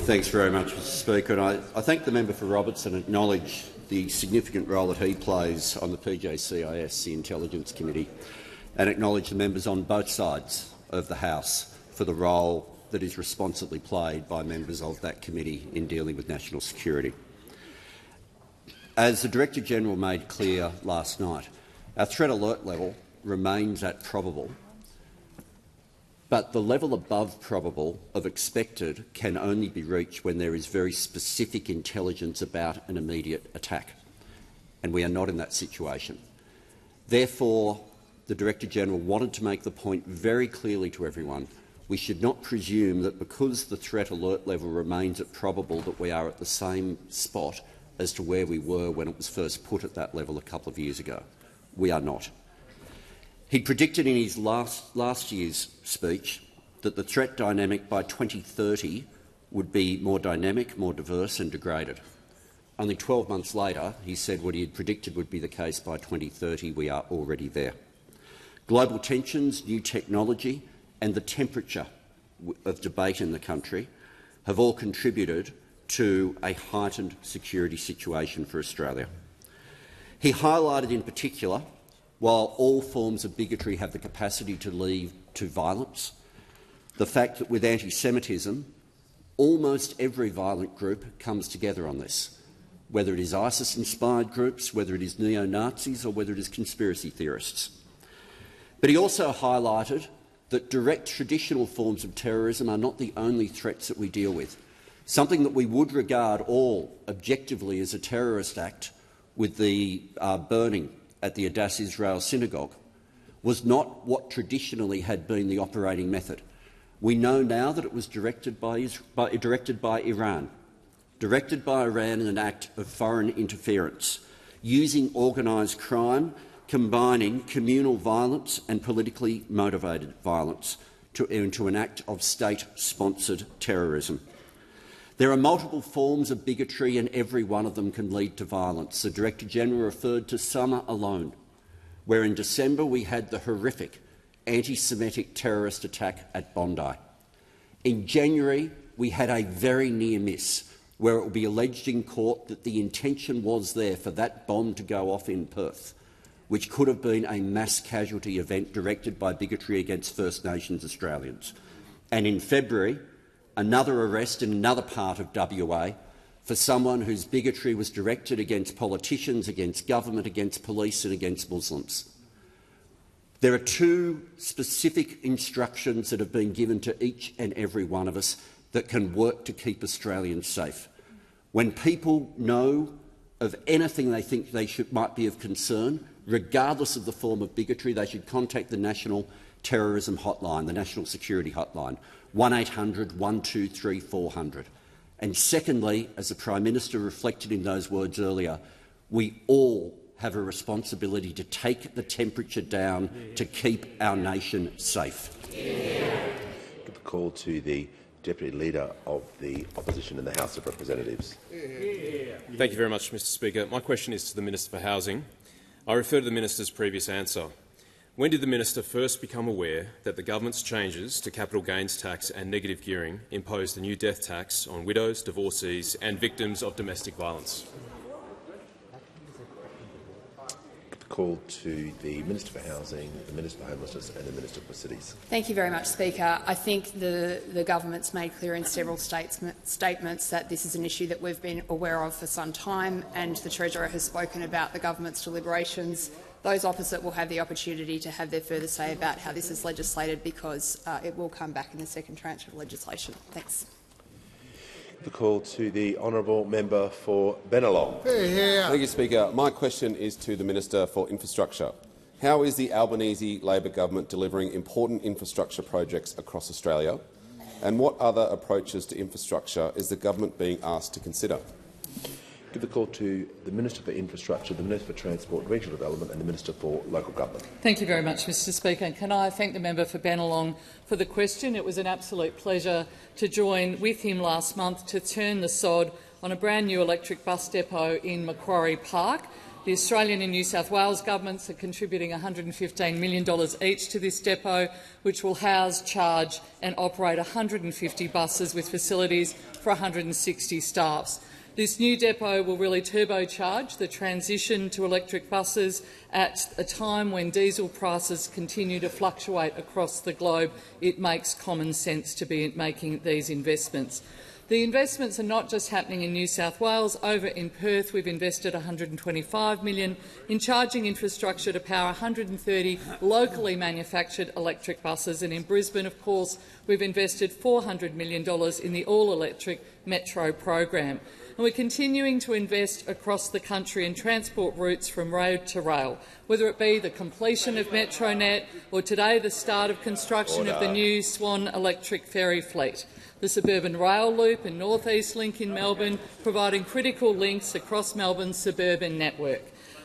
Thanks very much, Mr Speaker. And I thank the member for Robertson and acknowledge the significant role that he plays on the PJCIS, the Intelligence Committee, and acknowledge the members on both sides of the House for the role that is responsibly played by members of that committee in dealing with national security. As the Director-General made clear last night, our threat alert level remains at probable, but the level above probable of expected can only be reached when there is very specific intelligence about an immediate attack, and we are not in that situation. Therefore, the Director-General wanted to make the point very clearly to everyone: we should not presume that because the threat alert level remains at probable that we are at the same spot as to where we were when it was first put at that level a couple of years ago. We are not. He predicted in his last year's speech that the threat dynamic by 2030 would be more dynamic, more diverse and degraded. Only 12 months later, he said what he had predicted would be the case by 2030. We are already there. Global tensions, new technology and the temperature of debate in the country have all contributed to a heightened security situation for Australia. He highlighted in particular, while all forms of bigotry have the capacity to lead to violence, the fact that with anti-Semitism, almost every violent group comes together on this, whether it is ISIS-inspired groups, whether it is neo-Nazis or whether it is conspiracy theorists. But he also highlighted that direct traditional forms of terrorism are not the only threats that we deal with. something that we would regard all objectively as a terrorist act with the burning at the Adass Israel Synagogue, was not what traditionally had been the operating method. We know now that it was directed by Iran in an act of foreign interference, using organised crime, combining communal violence and politically motivated violence into an act of state-sponsored terrorism. There are multiple forms of bigotry and every one of them can lead to violence. The Director-General referred to Summer alone, where in December we had the horrific anti-Semitic terrorist attack at Bondi. In January we had a very near miss, where it will be alleged in court that the intention was there for that bomb to go off in Perth, which could have been a mass casualty event directed by bigotry against First Nations Australians. And in February, another arrest in another part of WA for someone whose bigotry was directed against politicians, against government, against police and against Muslims. There are two specific instructions that have been given to each and every one of us that can work to keep Australians safe. When people know of anything they think might be of concern, regardless of the form of bigotry, they should contact the National Terrorism Hotline, the National Security Hotline, 1800 123 400. And secondly, as the Prime Minister reflected in those words earlier, we all have a responsibility to take the temperature down to keep our nation safe. Give the call to the Deputy Leader of the Opposition in the House of Representatives. Thank you very much, Mr Speaker. My question is to the Minister for Housing. I refer to the Minister's previous answer. When did the Minister first become aware that the government's changes to capital gains tax and negative gearing imposed a new death tax on widows, divorcees and victims of domestic violence? Call to the Minister for Housing, the Minister for Homelessness and the Minister for Cities. Thank you very much, Speaker. I think the government's made clear in several statements that this is an issue that we've been aware of for some time, and the Treasurer has spoken about the government's deliberations. Those opposite will have the opportunity to have their further say about how this is legislated, because it will come back in the second tranche of legislation. Thanks. The call to the honourable member for Bennelong. Thank you, Speaker. My question is to the Minister for Infrastructure. How is the Albanese Labor government delivering important infrastructure projects across Australia, and what other approaches to infrastructure is the government being asked to consider? Give the call to the Minister for Infrastructure, the Minister for Transport, Regional Development and the Minister for Local Government. Thank you very much, Mr Speaker. And can I thank the member for Bennelong for the question. It was an absolute pleasure to join with him last month to turn the sod on a brand new electric bus depot in Macquarie Park. The Australian and New South Wales governments are contributing $115 million each to this depot, which will house, charge and operate 150 buses with facilities for 160 staffs. This new depot will really turbocharge the transition to electric buses at a time when diesel prices continue to fluctuate across the globe. It makes common sense to be making these investments. The investments are not just happening in New South Wales. Over in Perth, we've invested $125 million in charging infrastructure to power 130 locally manufactured electric buses, and in Brisbane, of course, we've invested $400 million in the all-electric metro program. And we're continuing to invest across the country in transport routes from road to rail, whether it be the completion of Metronet or today the start of construction of the new Swan electric ferry fleet. The suburban rail loop and North East Link in Melbourne, providing critical links across Melbourne's suburban network.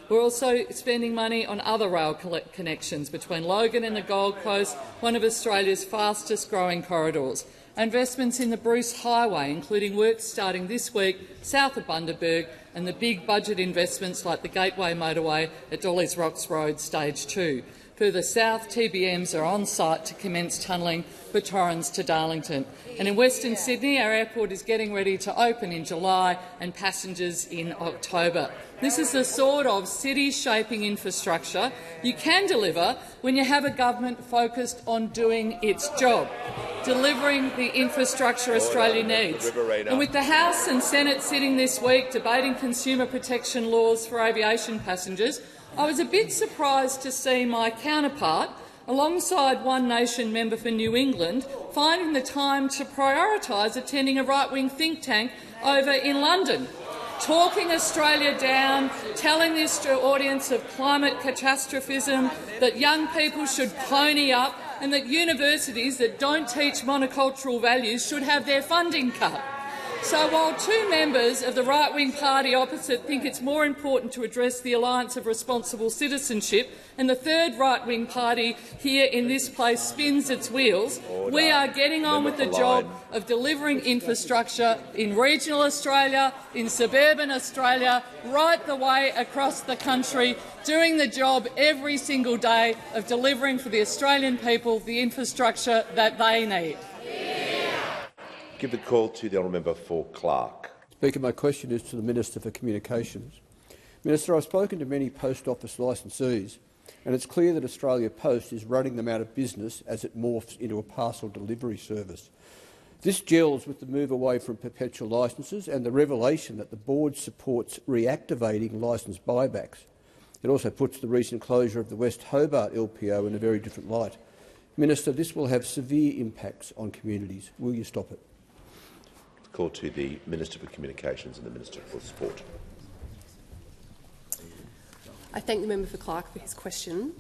We're also spending money on other rail connections between Logan and the Gold Coast, one of Australia's fastest-growing corridors. Investments in the Bruce Highway, including work starting this week south of Bundaberg, and the big budget investments like the Gateway Motorway at Dolly's Rocks Road Stage 2. Further south, TBMs are on site to commence tunnelling for Torrens to Darlington. And in Western Sydney, our airport is getting ready to open in July and passengers in October. This is the sort of city-shaping infrastructure you can deliver when you have a government focused on doing its job, delivering the infrastructure Australia needs. And with the House and Senate sitting this week debating consumer protection laws for aviation passengers, I was a bit surprised to see my counterpart, alongside One Nation member for New England, finding the time to prioritise attending a right-wing think tank over in London, talking Australia down, telling the audience of climate catastrophism that young people should pony up and that universities that don't teach monocultural values should have their funding cut. So while two members of the right-wing party opposite think it's more important to address the Alliance of Responsible Citizenship, and the third right-wing party here in this place spins its wheels, we are getting on with the job of delivering infrastructure in regional Australia, in suburban Australia, right the way across the country, doing the job every single day of delivering for the Australian people the infrastructure that they need. Give the call to the honourable member for Clark. Speaker, my question is to the Minister for Communications. Minister, I've spoken to many post office licensees, and it's clear that Australia Post is running them out of business as it morphs into a parcel delivery service. This gels with the move away from perpetual licences and the revelation that the board supports reactivating licence buybacks. It also puts the recent closure of the West Hobart LPO in a very different light. Minister, this will have severe impacts on communities. Will you stop it? Call to the Minister for Communications and the Minister for Sport. I thank the member for Clark for his question,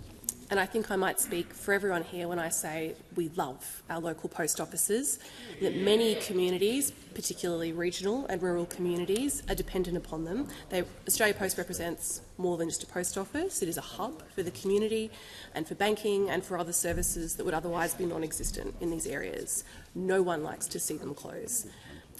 and I think I might speak for everyone here when I say we love our local post offices, that many communities, particularly regional and rural communities, are dependent upon them. Australia Post represents more than just a post office. It is a hub for the community and for banking and for other services that would otherwise be non-existent in these areas. No one likes to see them close.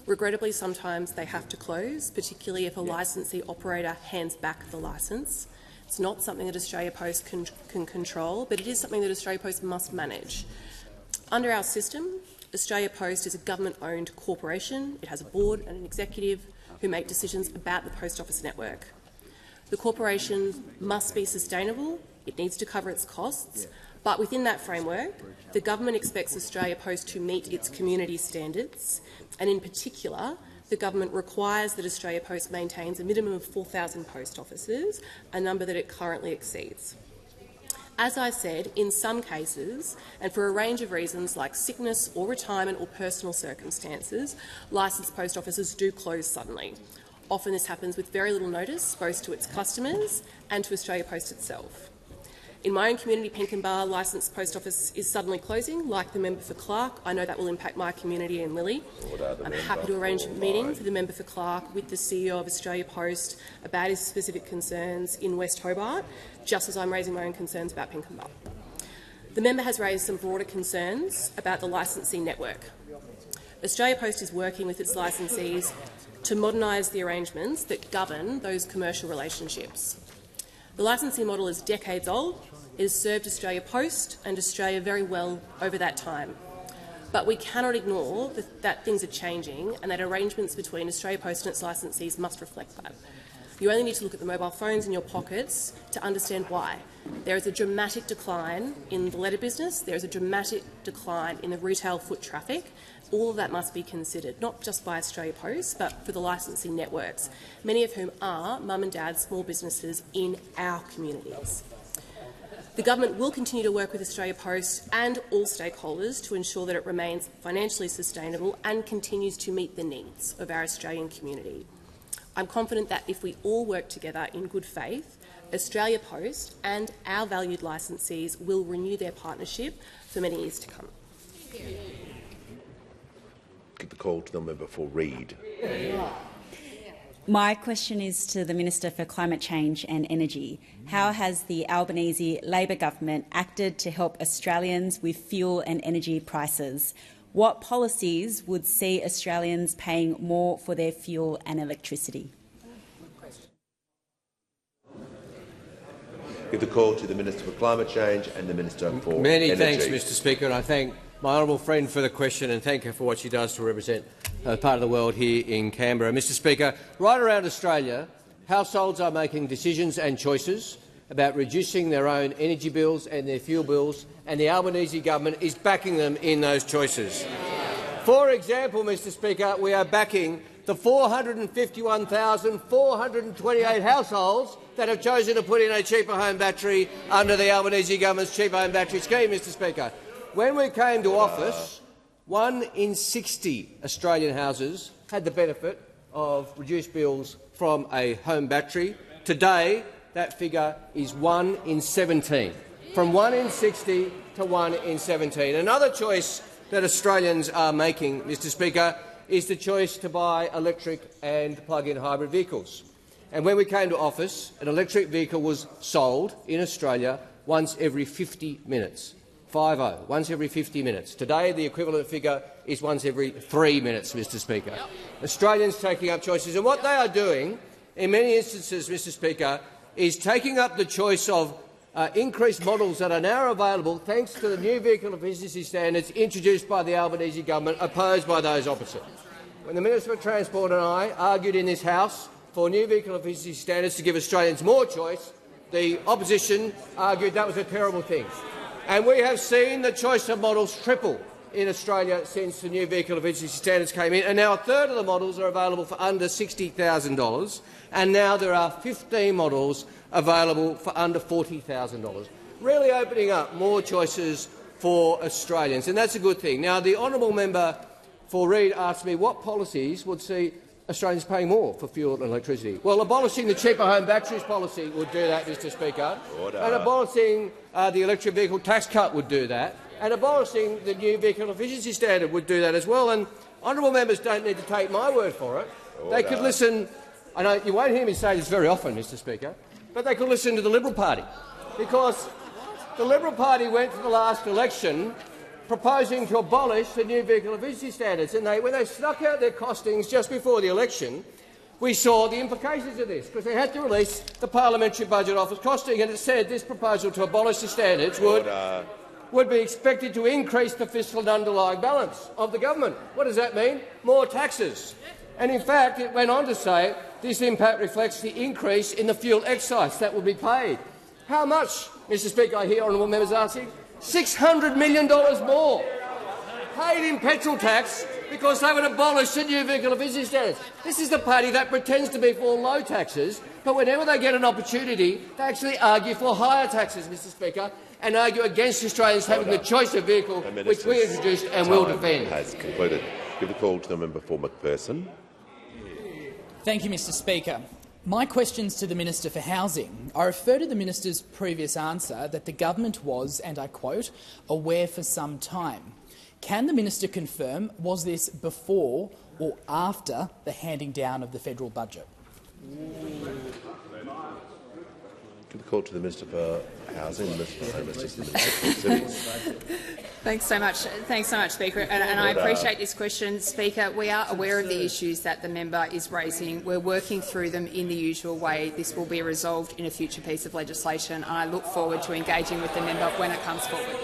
Regrettably, sometimes they have to close, particularly if a licensee operator hands back the licence. It's not something that Australia Post can control, but it is something that Australia Post must manage. Under our system, Australia Post is a government-owned corporation. It has a board and an executive who make decisions about the post office network. The corporation must be sustainable. It needs to cover its costs. But within that framework, the government expects Australia Post to meet its community standards, and in particular, the government requires that Australia Post maintains a minimum of 4,000 post offices, a number that it currently exceeds. As I said, in some cases, and for a range of reasons like sickness or retirement or personal circumstances, licensed post offices do close suddenly. Often this happens with very little notice, both to its customers and to Australia Post itself. In my own community, Pinkenba licensed post office is suddenly closing, like the member for Clark. I know that will impact my community in Lilly. I'm happy to arrange a meeting for the member for Clark with the CEO of Australia Post about his specific concerns in West Hobart, just as I'm raising my own concerns about Pinkenba. The member has raised some broader concerns about the licensee network. Australia Post is working with its licensees to modernise the arrangements that govern those commercial relationships. The licensing model is decades old. It has served Australia Post and Australia very well over that time. But we cannot ignore that things are changing and that arrangements between Australia Post and its licensees must reflect that. You only need to look at the mobile phones in your pockets to understand why. There is a dramatic decline in the letter business. There is a dramatic decline in the retail foot traffic. All of that must be considered, not just by Australia Post, but for the licensing networks, many of whom are mum and dad small businesses in our communities. The government will continue to work with Australia Post and all stakeholders to ensure that it remains financially sustainable and continues to meet the needs of our Australian community. I'm confident that if we all work together in good faith, Australia Post and our valued licensees will renew their partnership for many years to come. Give the call to the member for Reid. My question is to the Minister for Climate Change and Energy. How has the Albanese Labor government acted to help Australians with fuel and energy prices? What policies would see Australians paying more for their fuel and electricity? Give the call to the Minister for Climate Change and the Minister for Energy. Many thanks, Mr Speaker, and I thank my honourable friend for the question and thank her for what she does to represent part of the world here in Canberra. Mr Speaker, right around Australia, households are making decisions and choices about reducing their own energy bills and their fuel bills, and the Albanese government is backing them in those choices. For example, Mr Speaker, we are backing the 451,428 households that have chosen to put in a cheaper home battery under the Albanese government's cheaper home battery scheme, Mr Speaker. When we came to office, 1 in 60 Australian houses had the benefit of reduced bills from a home battery. Today, that figure is 1 in 17, from 1 in 60 to 1 in 17. Another choice that Australians are making, Mr Speaker, is the choice to buy electric and plug-in hybrid vehicles. And when we came to office, an electric vehicle was sold in Australia once every 50 minutes. 50, once every 50 minutes. Today, the equivalent figure is once every 3 minutes, Mr Speaker. Yep. Australians taking up choices, and what they are doing, in many instances, Mr Speaker, is taking up the choice of increased models that are now available thanks to the new vehicle efficiency standards introduced by the Albanese government, opposed by those opposite. When the Minister for Transport and I argued in this House for new vehicle efficiency standards to give Australians more choice, the opposition argued that was a terrible thing. And we have seen the choice of models triple in Australia since the new vehicle efficiency standards came in, and now a third of the models are available for under $60,000, and now there are 15 models available for under $40,000, really opening up more choices for Australians, and that's a good thing. Now, the honourable member for Reid asked me what policies would see Australians paying more for fuel and electricity. Well, abolishing the cheaper home batteries policy would do that, Mr Speaker, and abolishing the electric vehicle tax cut would do that, and abolishing the new vehicle efficiency standard would do that as well. And honourable members don't need to take my word for it. They could listen. I know you won't hear me say this very often, Mr Speaker, but they could listen to the Liberal Party, because the Liberal Party went to the last election proposing to abolish the new vehicle efficiency standards, and when they snuck out their costings just before the election, we saw the implications of this, because they had to release the Parliamentary Budget Office costing, and it said this proposal to abolish the standards would be expected to increase the fiscal and underlying balance of the government. What does that mean? More taxes. And in fact, it went on to say this impact reflects the increase in the fuel excise that will be paid. How much, Mr Speaker, I hear honourable members asking? $600 million more paid in petrol tax because they would abolish the new vehicle efficiency standards. This is the party that pretends to be for low taxes, but whenever they get an opportunity, they actually argue for higher taxes, Mr Speaker, and argue against Australians having the choice of vehicle, which we introduced and will defend. Has concluded. Give the call to the member for Macpherson. Thank you, Mr Speaker. My questions to the Minister for Housing. I refer to the Minister's previous answer that the government was, and I quote, aware for some time. Can the Minister confirm, was this before or after the handing down of the federal budget? Give the call to the Minister for Housing, the Minister for Home Affairs, and the Minister for Cities. Thanks so much, Speaker. And I appreciate this question, Speaker. We are aware of the issues that the member is raising. We're working through them in the usual way. This will be resolved in a future piece of legislation, and I look forward to engaging with the member when it comes forward.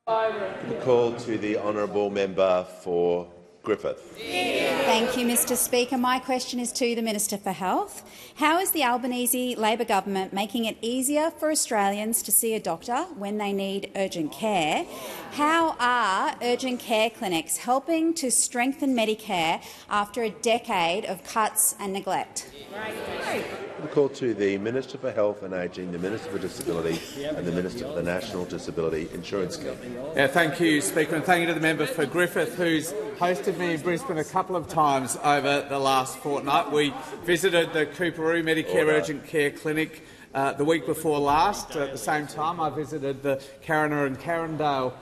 The call to the honourable member for Griffith. Thank you, Mr Speaker. My question is to the Minister for Health. How is the Albanese Labor government making it easier for Australians to see a doctor when they need urgent care? How are urgent care clinics helping to strengthen Medicare after a decade of cuts and neglect? The call to the Minister for Health and Ageing, the Minister for Disability and the Minister for the National Disability Insurance Scheme. Thank you, Speaker, and thank you to the member for Griffith, who's hosted me in Brisbane a couple of times over the last fortnight. We visited the Coorparoo Medicare Urgent Care Clinic the week before last. At the same time, I visited the Carina and Carindale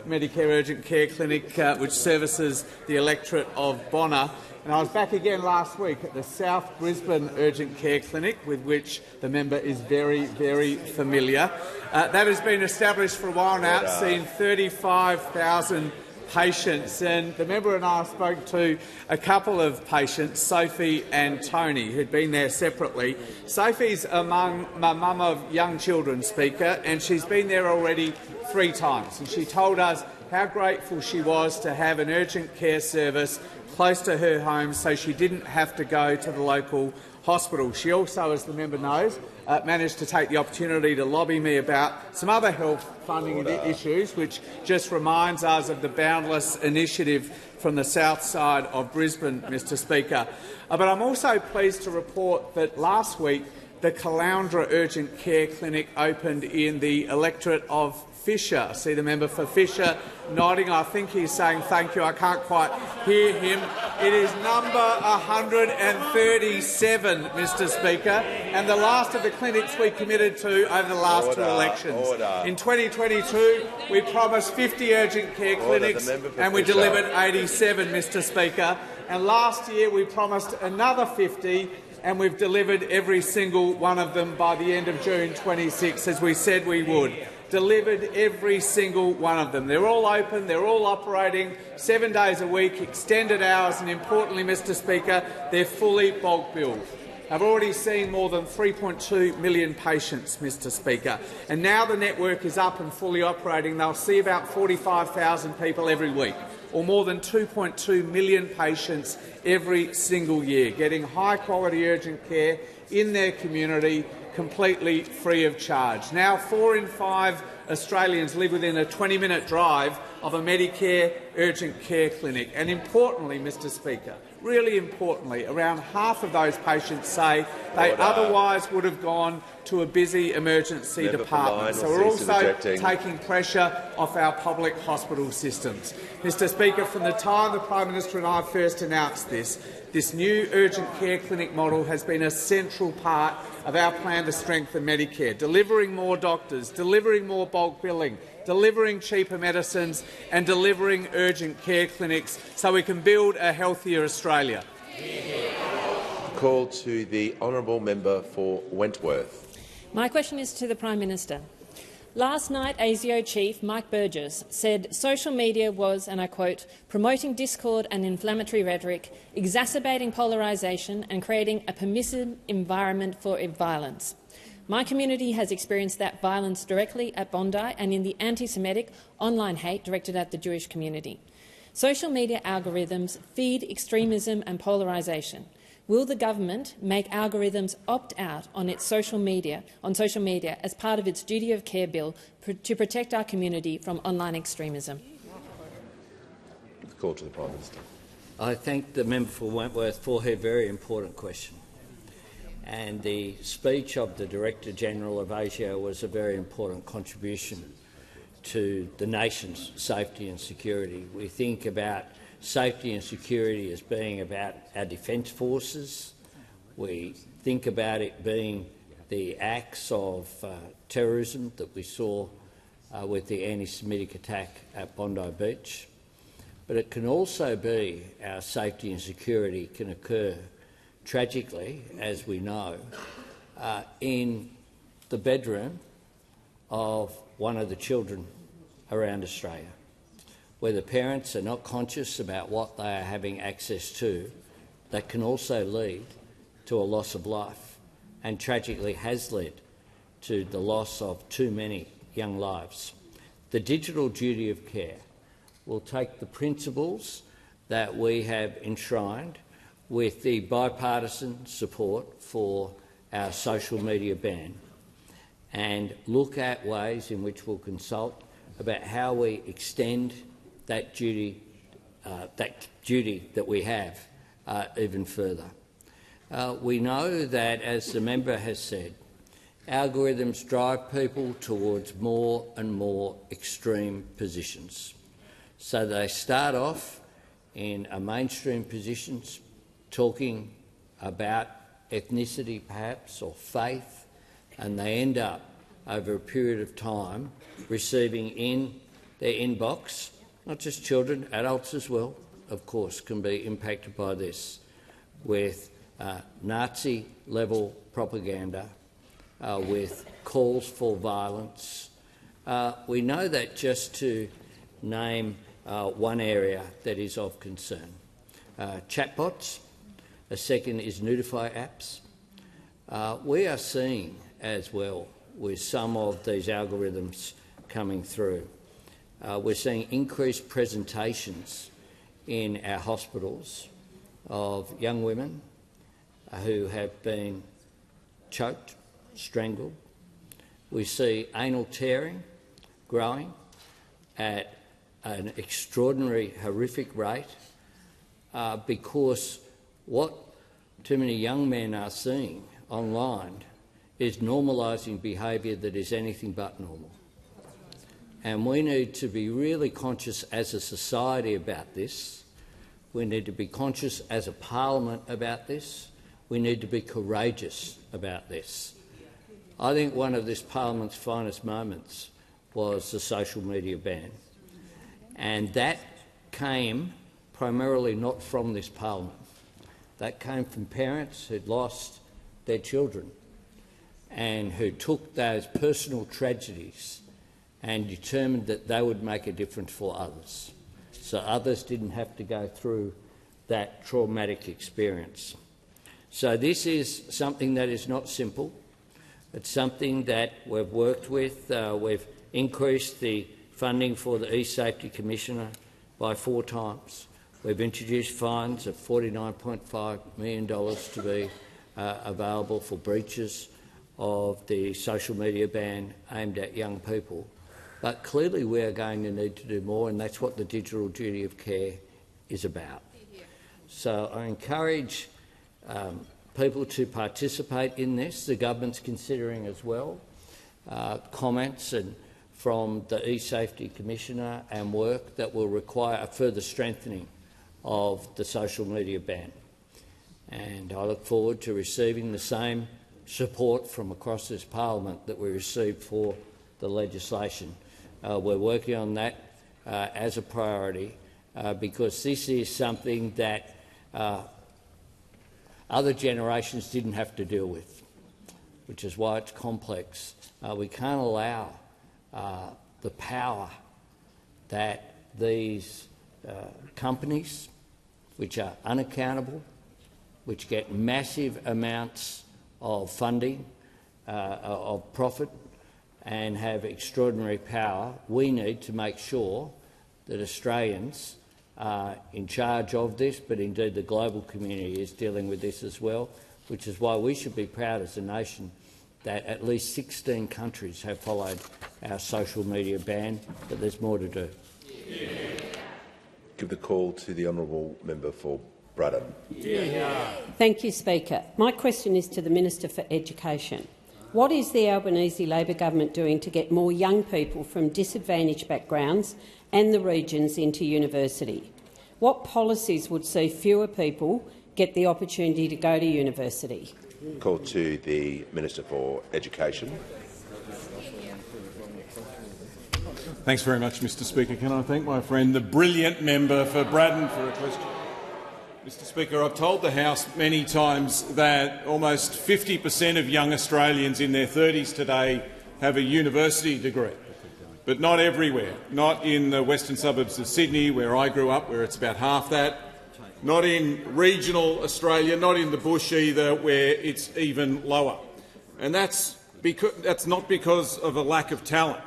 Medicare Urgent Care Clinic, which services the electorate of Bonner. And I was back again last week at the South Brisbane Urgent Care Clinic, with which the member is very, very familiar. That has been established for a while now. It's seen 35,000 patients, and the member and I spoke to a couple of patients, Sophie and Tony, who'd been there separately. Sophie's a mum of young children, Speaker, and she's been there already 3 times. And she told us how grateful she was to have an urgent care service close to her home so she didn't have to go to the local hospital. She also, as the member knows, managed to take the opportunity to lobby me about some other health funding issues, which just reminds us of the Boundless initiative from the south side of Brisbane, Mr Speaker. But I'm also pleased to report that last week the Caloundra Urgent Care Clinic opened in the electorate of Fisher. I see the member for Fisher nodding. I think he's saying thank you. I can't quite hear him. It is number 137, Mr Speaker, and the last of the clinics we committed to over the last two elections. In 2022, we promised 50 urgent care clinics and we delivered 87, Mr Speaker. And last year we promised another 50 and we've delivered every single one of them by the end of June 26, as we said we would. Delivered every single one of them. They're all open, they're all operating 7 days a week, extended hours, and importantly, Mr Speaker, they're fully bulk billed. I've already seen more than 3.2 million patients, Mr Speaker, and now the network is up and fully operating. They'll see about 45,000 people every week, or more than 2.2 million patients every single year, getting high-quality urgent care in their community, completely free of charge. Now 4 in 5 Australians live within a 20-minute drive of a Medicare urgent care clinic. And importantly, Mr Speaker, really importantly, around half of those patients say they otherwise would have gone to a busy emergency department. So we're also taking pressure off our public hospital systems. Mr Speaker, from the time the Prime Minister and I first announced this new urgent care clinic model has been a central part of our plan to strengthen Medicare, delivering more doctors, delivering more bulk billing, delivering cheaper medicines and delivering urgent care clinics so we can build a healthier Australia. Call to the honourable member for Wentworth. My question is to the Prime Minister. Last night, ASIO Chief Mike Burgess said social media was, and I quote, promoting discord and inflammatory rhetoric, exacerbating polarisation and creating a permissive environment for violence. My community has experienced that violence directly at Bondi and in the anti-Semitic online hate directed at the Jewish community. Social media algorithms feed extremism and polarisation. Will the government make algorithms opt out on social media as part of its duty of care bill to protect our community from online extremism? Call to the Prime Minister. I thank the member for Wentworth for her very important question. And the speech of the Director-General of ASIO was a very important contribution to the nation's safety and security. We think about safety and security as being about our defence forces. We think about it being the acts of terrorism that we saw with the anti-Semitic attack at Bondi Beach. But it can also be our safety and security can occur tragically, as we know, in the bedroom of one of the children around Australia, where the parents are not conscious about what they are having access to. That can also lead to a loss of life, and tragically has led to the loss of too many young lives. The digital duty of care will take the principles that we have enshrined with the bipartisan support for our social media ban and look at ways in which we'll consult about how we extend that duty that we have even further. We know that, as the member has said, algorithms drive people towards more and more extreme positions. So they start off in a mainstream positions, talking about ethnicity perhaps or faith, and they end up over a period of time receiving in their inbox, not just children, adults as well, of course, can be impacted by this, with Nazi-level propaganda, with calls for violence. We know that, just to name one area that is of concern. Chatbots. A second is Nudify apps. We are seeing as well, with some of these algorithms coming through, We're seeing increased presentations in our hospitals of young women who have been choked, strangled. We see anal tearing growing at an extraordinary, horrific rate because what too many young men are seeing online is normalising behaviour that is anything but normal. And we need to be really conscious as a society about this. We need to be conscious as a parliament about this. We need to be courageous about this. I think one of this parliament's finest moments was the social media ban. And that came primarily not from this parliament. That came from parents who'd lost their children and who took those personal tragedies and determined that they would make a difference for others, so others didn't have to go through that traumatic experience. So this is something that is not simple. It's something that we've worked with. We've increased the funding for the eSafety Commissioner by 4 times. We've introduced fines of $49.5 million to be available for breaches of the social media ban aimed at young people. But clearly we are going to need to do more, and that's what the digital duty of care is about. So I encourage people to participate in this. The government's considering as well comments from the eSafety Commissioner and work that will require a further strengthening of the social media ban. And I look forward to receiving the same support from across this parliament that we received for the legislation. We're working on that as a priority because this is something that other generations didn't have to deal with, which is why it's complex. We can't allow the power that these companies, which are unaccountable, which get massive amounts of funding, of profit, and have extraordinary power. We need to make sure that Australians are in charge of this, but indeed the global community is dealing with this as well, which is why we should be proud as a nation that at least 16 countries have followed our social media ban, but there's more to do. Give the call to the honourable member for Braddon. Thank you, Speaker. My question is to the Minister for Education. What is the Albanese Labor government doing to get more young people from disadvantaged backgrounds and the regions into university? What policies would see fewer people get the opportunity to go to university? Call to the Minister for Education. Thanks very much, Mr Speaker. Can I thank my friend, the brilliant member for Braddon, for a question? Mr Speaker, I've told the House many times that almost 50% of young Australians in their 30s today have a university degree, but not everywhere. Not in the western suburbs of Sydney, where I grew up, where it's about half that. Not in regional Australia, not in the bush either, where it's even lower. And that's not because of a lack of talent.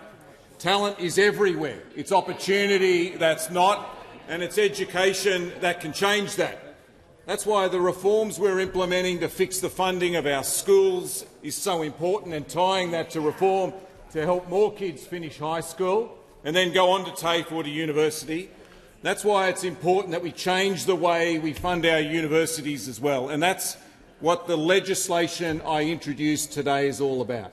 Talent is everywhere. It's opportunity that's not, and it's education that can change that. That's why the reforms we're implementing to fix the funding of our schools is so important, and tying that to reform to help more kids finish high school and then go on to TAFE or to university. That's why it's important that we change the way we fund our universities as well, and that's what the legislation I introduced today is all about.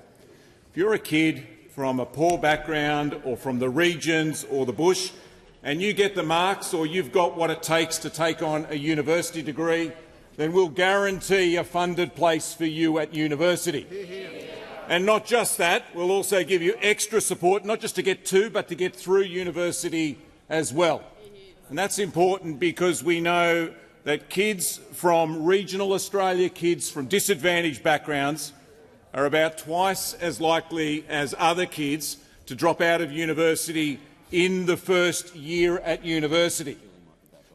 If you're a kid from a poor background or from the regions or the bush, and you get the marks or you've got what it takes to take on a university degree, then we'll guarantee a funded place for you at university. And not just that, we'll also give you extra support, not just to get to, but to get through university as well. And that's important because we know that kids from regional Australia, kids from disadvantaged backgrounds, are about twice as likely as other kids to drop out of university in the first year at university.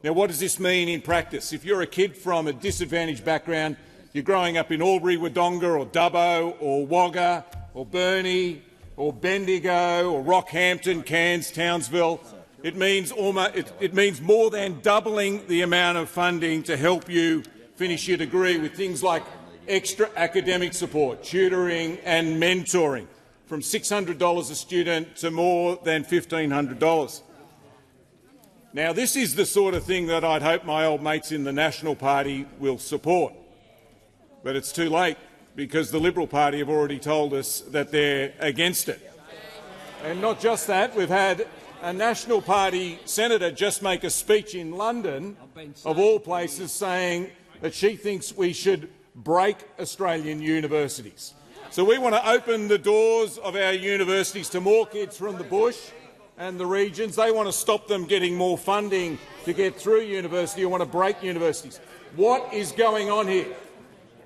Now, what does this mean in practice? If you're a kid from a disadvantaged background, you're growing up in Albury, Wodonga or Dubbo or Wagga or Burnie or Bendigo or Rockhampton, Cairns, Townsville. It means more than doubling the amount of funding to help you finish your degree with things like extra academic support, tutoring and mentoring, from $600 a student to more than $1,500. Now, this is the sort of thing that I'd hope my old mates in the National Party will support. But it's too late, because the Liberal Party have already told us that they're against it. And not just that, we've had a National Party senator just make a speech in London, of all places, saying that she thinks we should break Australian universities. So we want to open the doors of our universities to more kids from the bush and the regions. They want to stop them getting more funding to get through university, or want to break universities. What is going on here?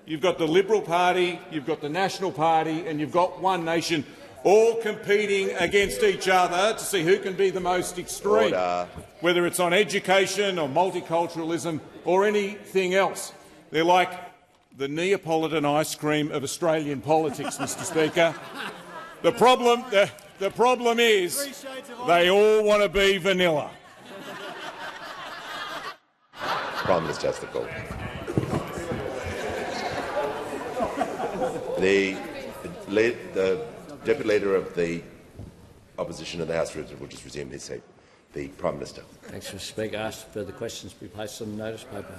You've got the Liberal Party, you've got the National Party, and you've got One Nation, all competing against each other to see who can be the most extreme, whether it's on education or multiculturalism or anything else. They're like the Neapolitan ice cream of Australian politics, Mr Speaker. The problem is they all want to be vanilla. Prime Minister has the call. The Deputy Leader of the Opposition in the House will just resume his seat. The Prime Minister. Thanks, Mr Speaker. I ask further questions be placed on the notice paper.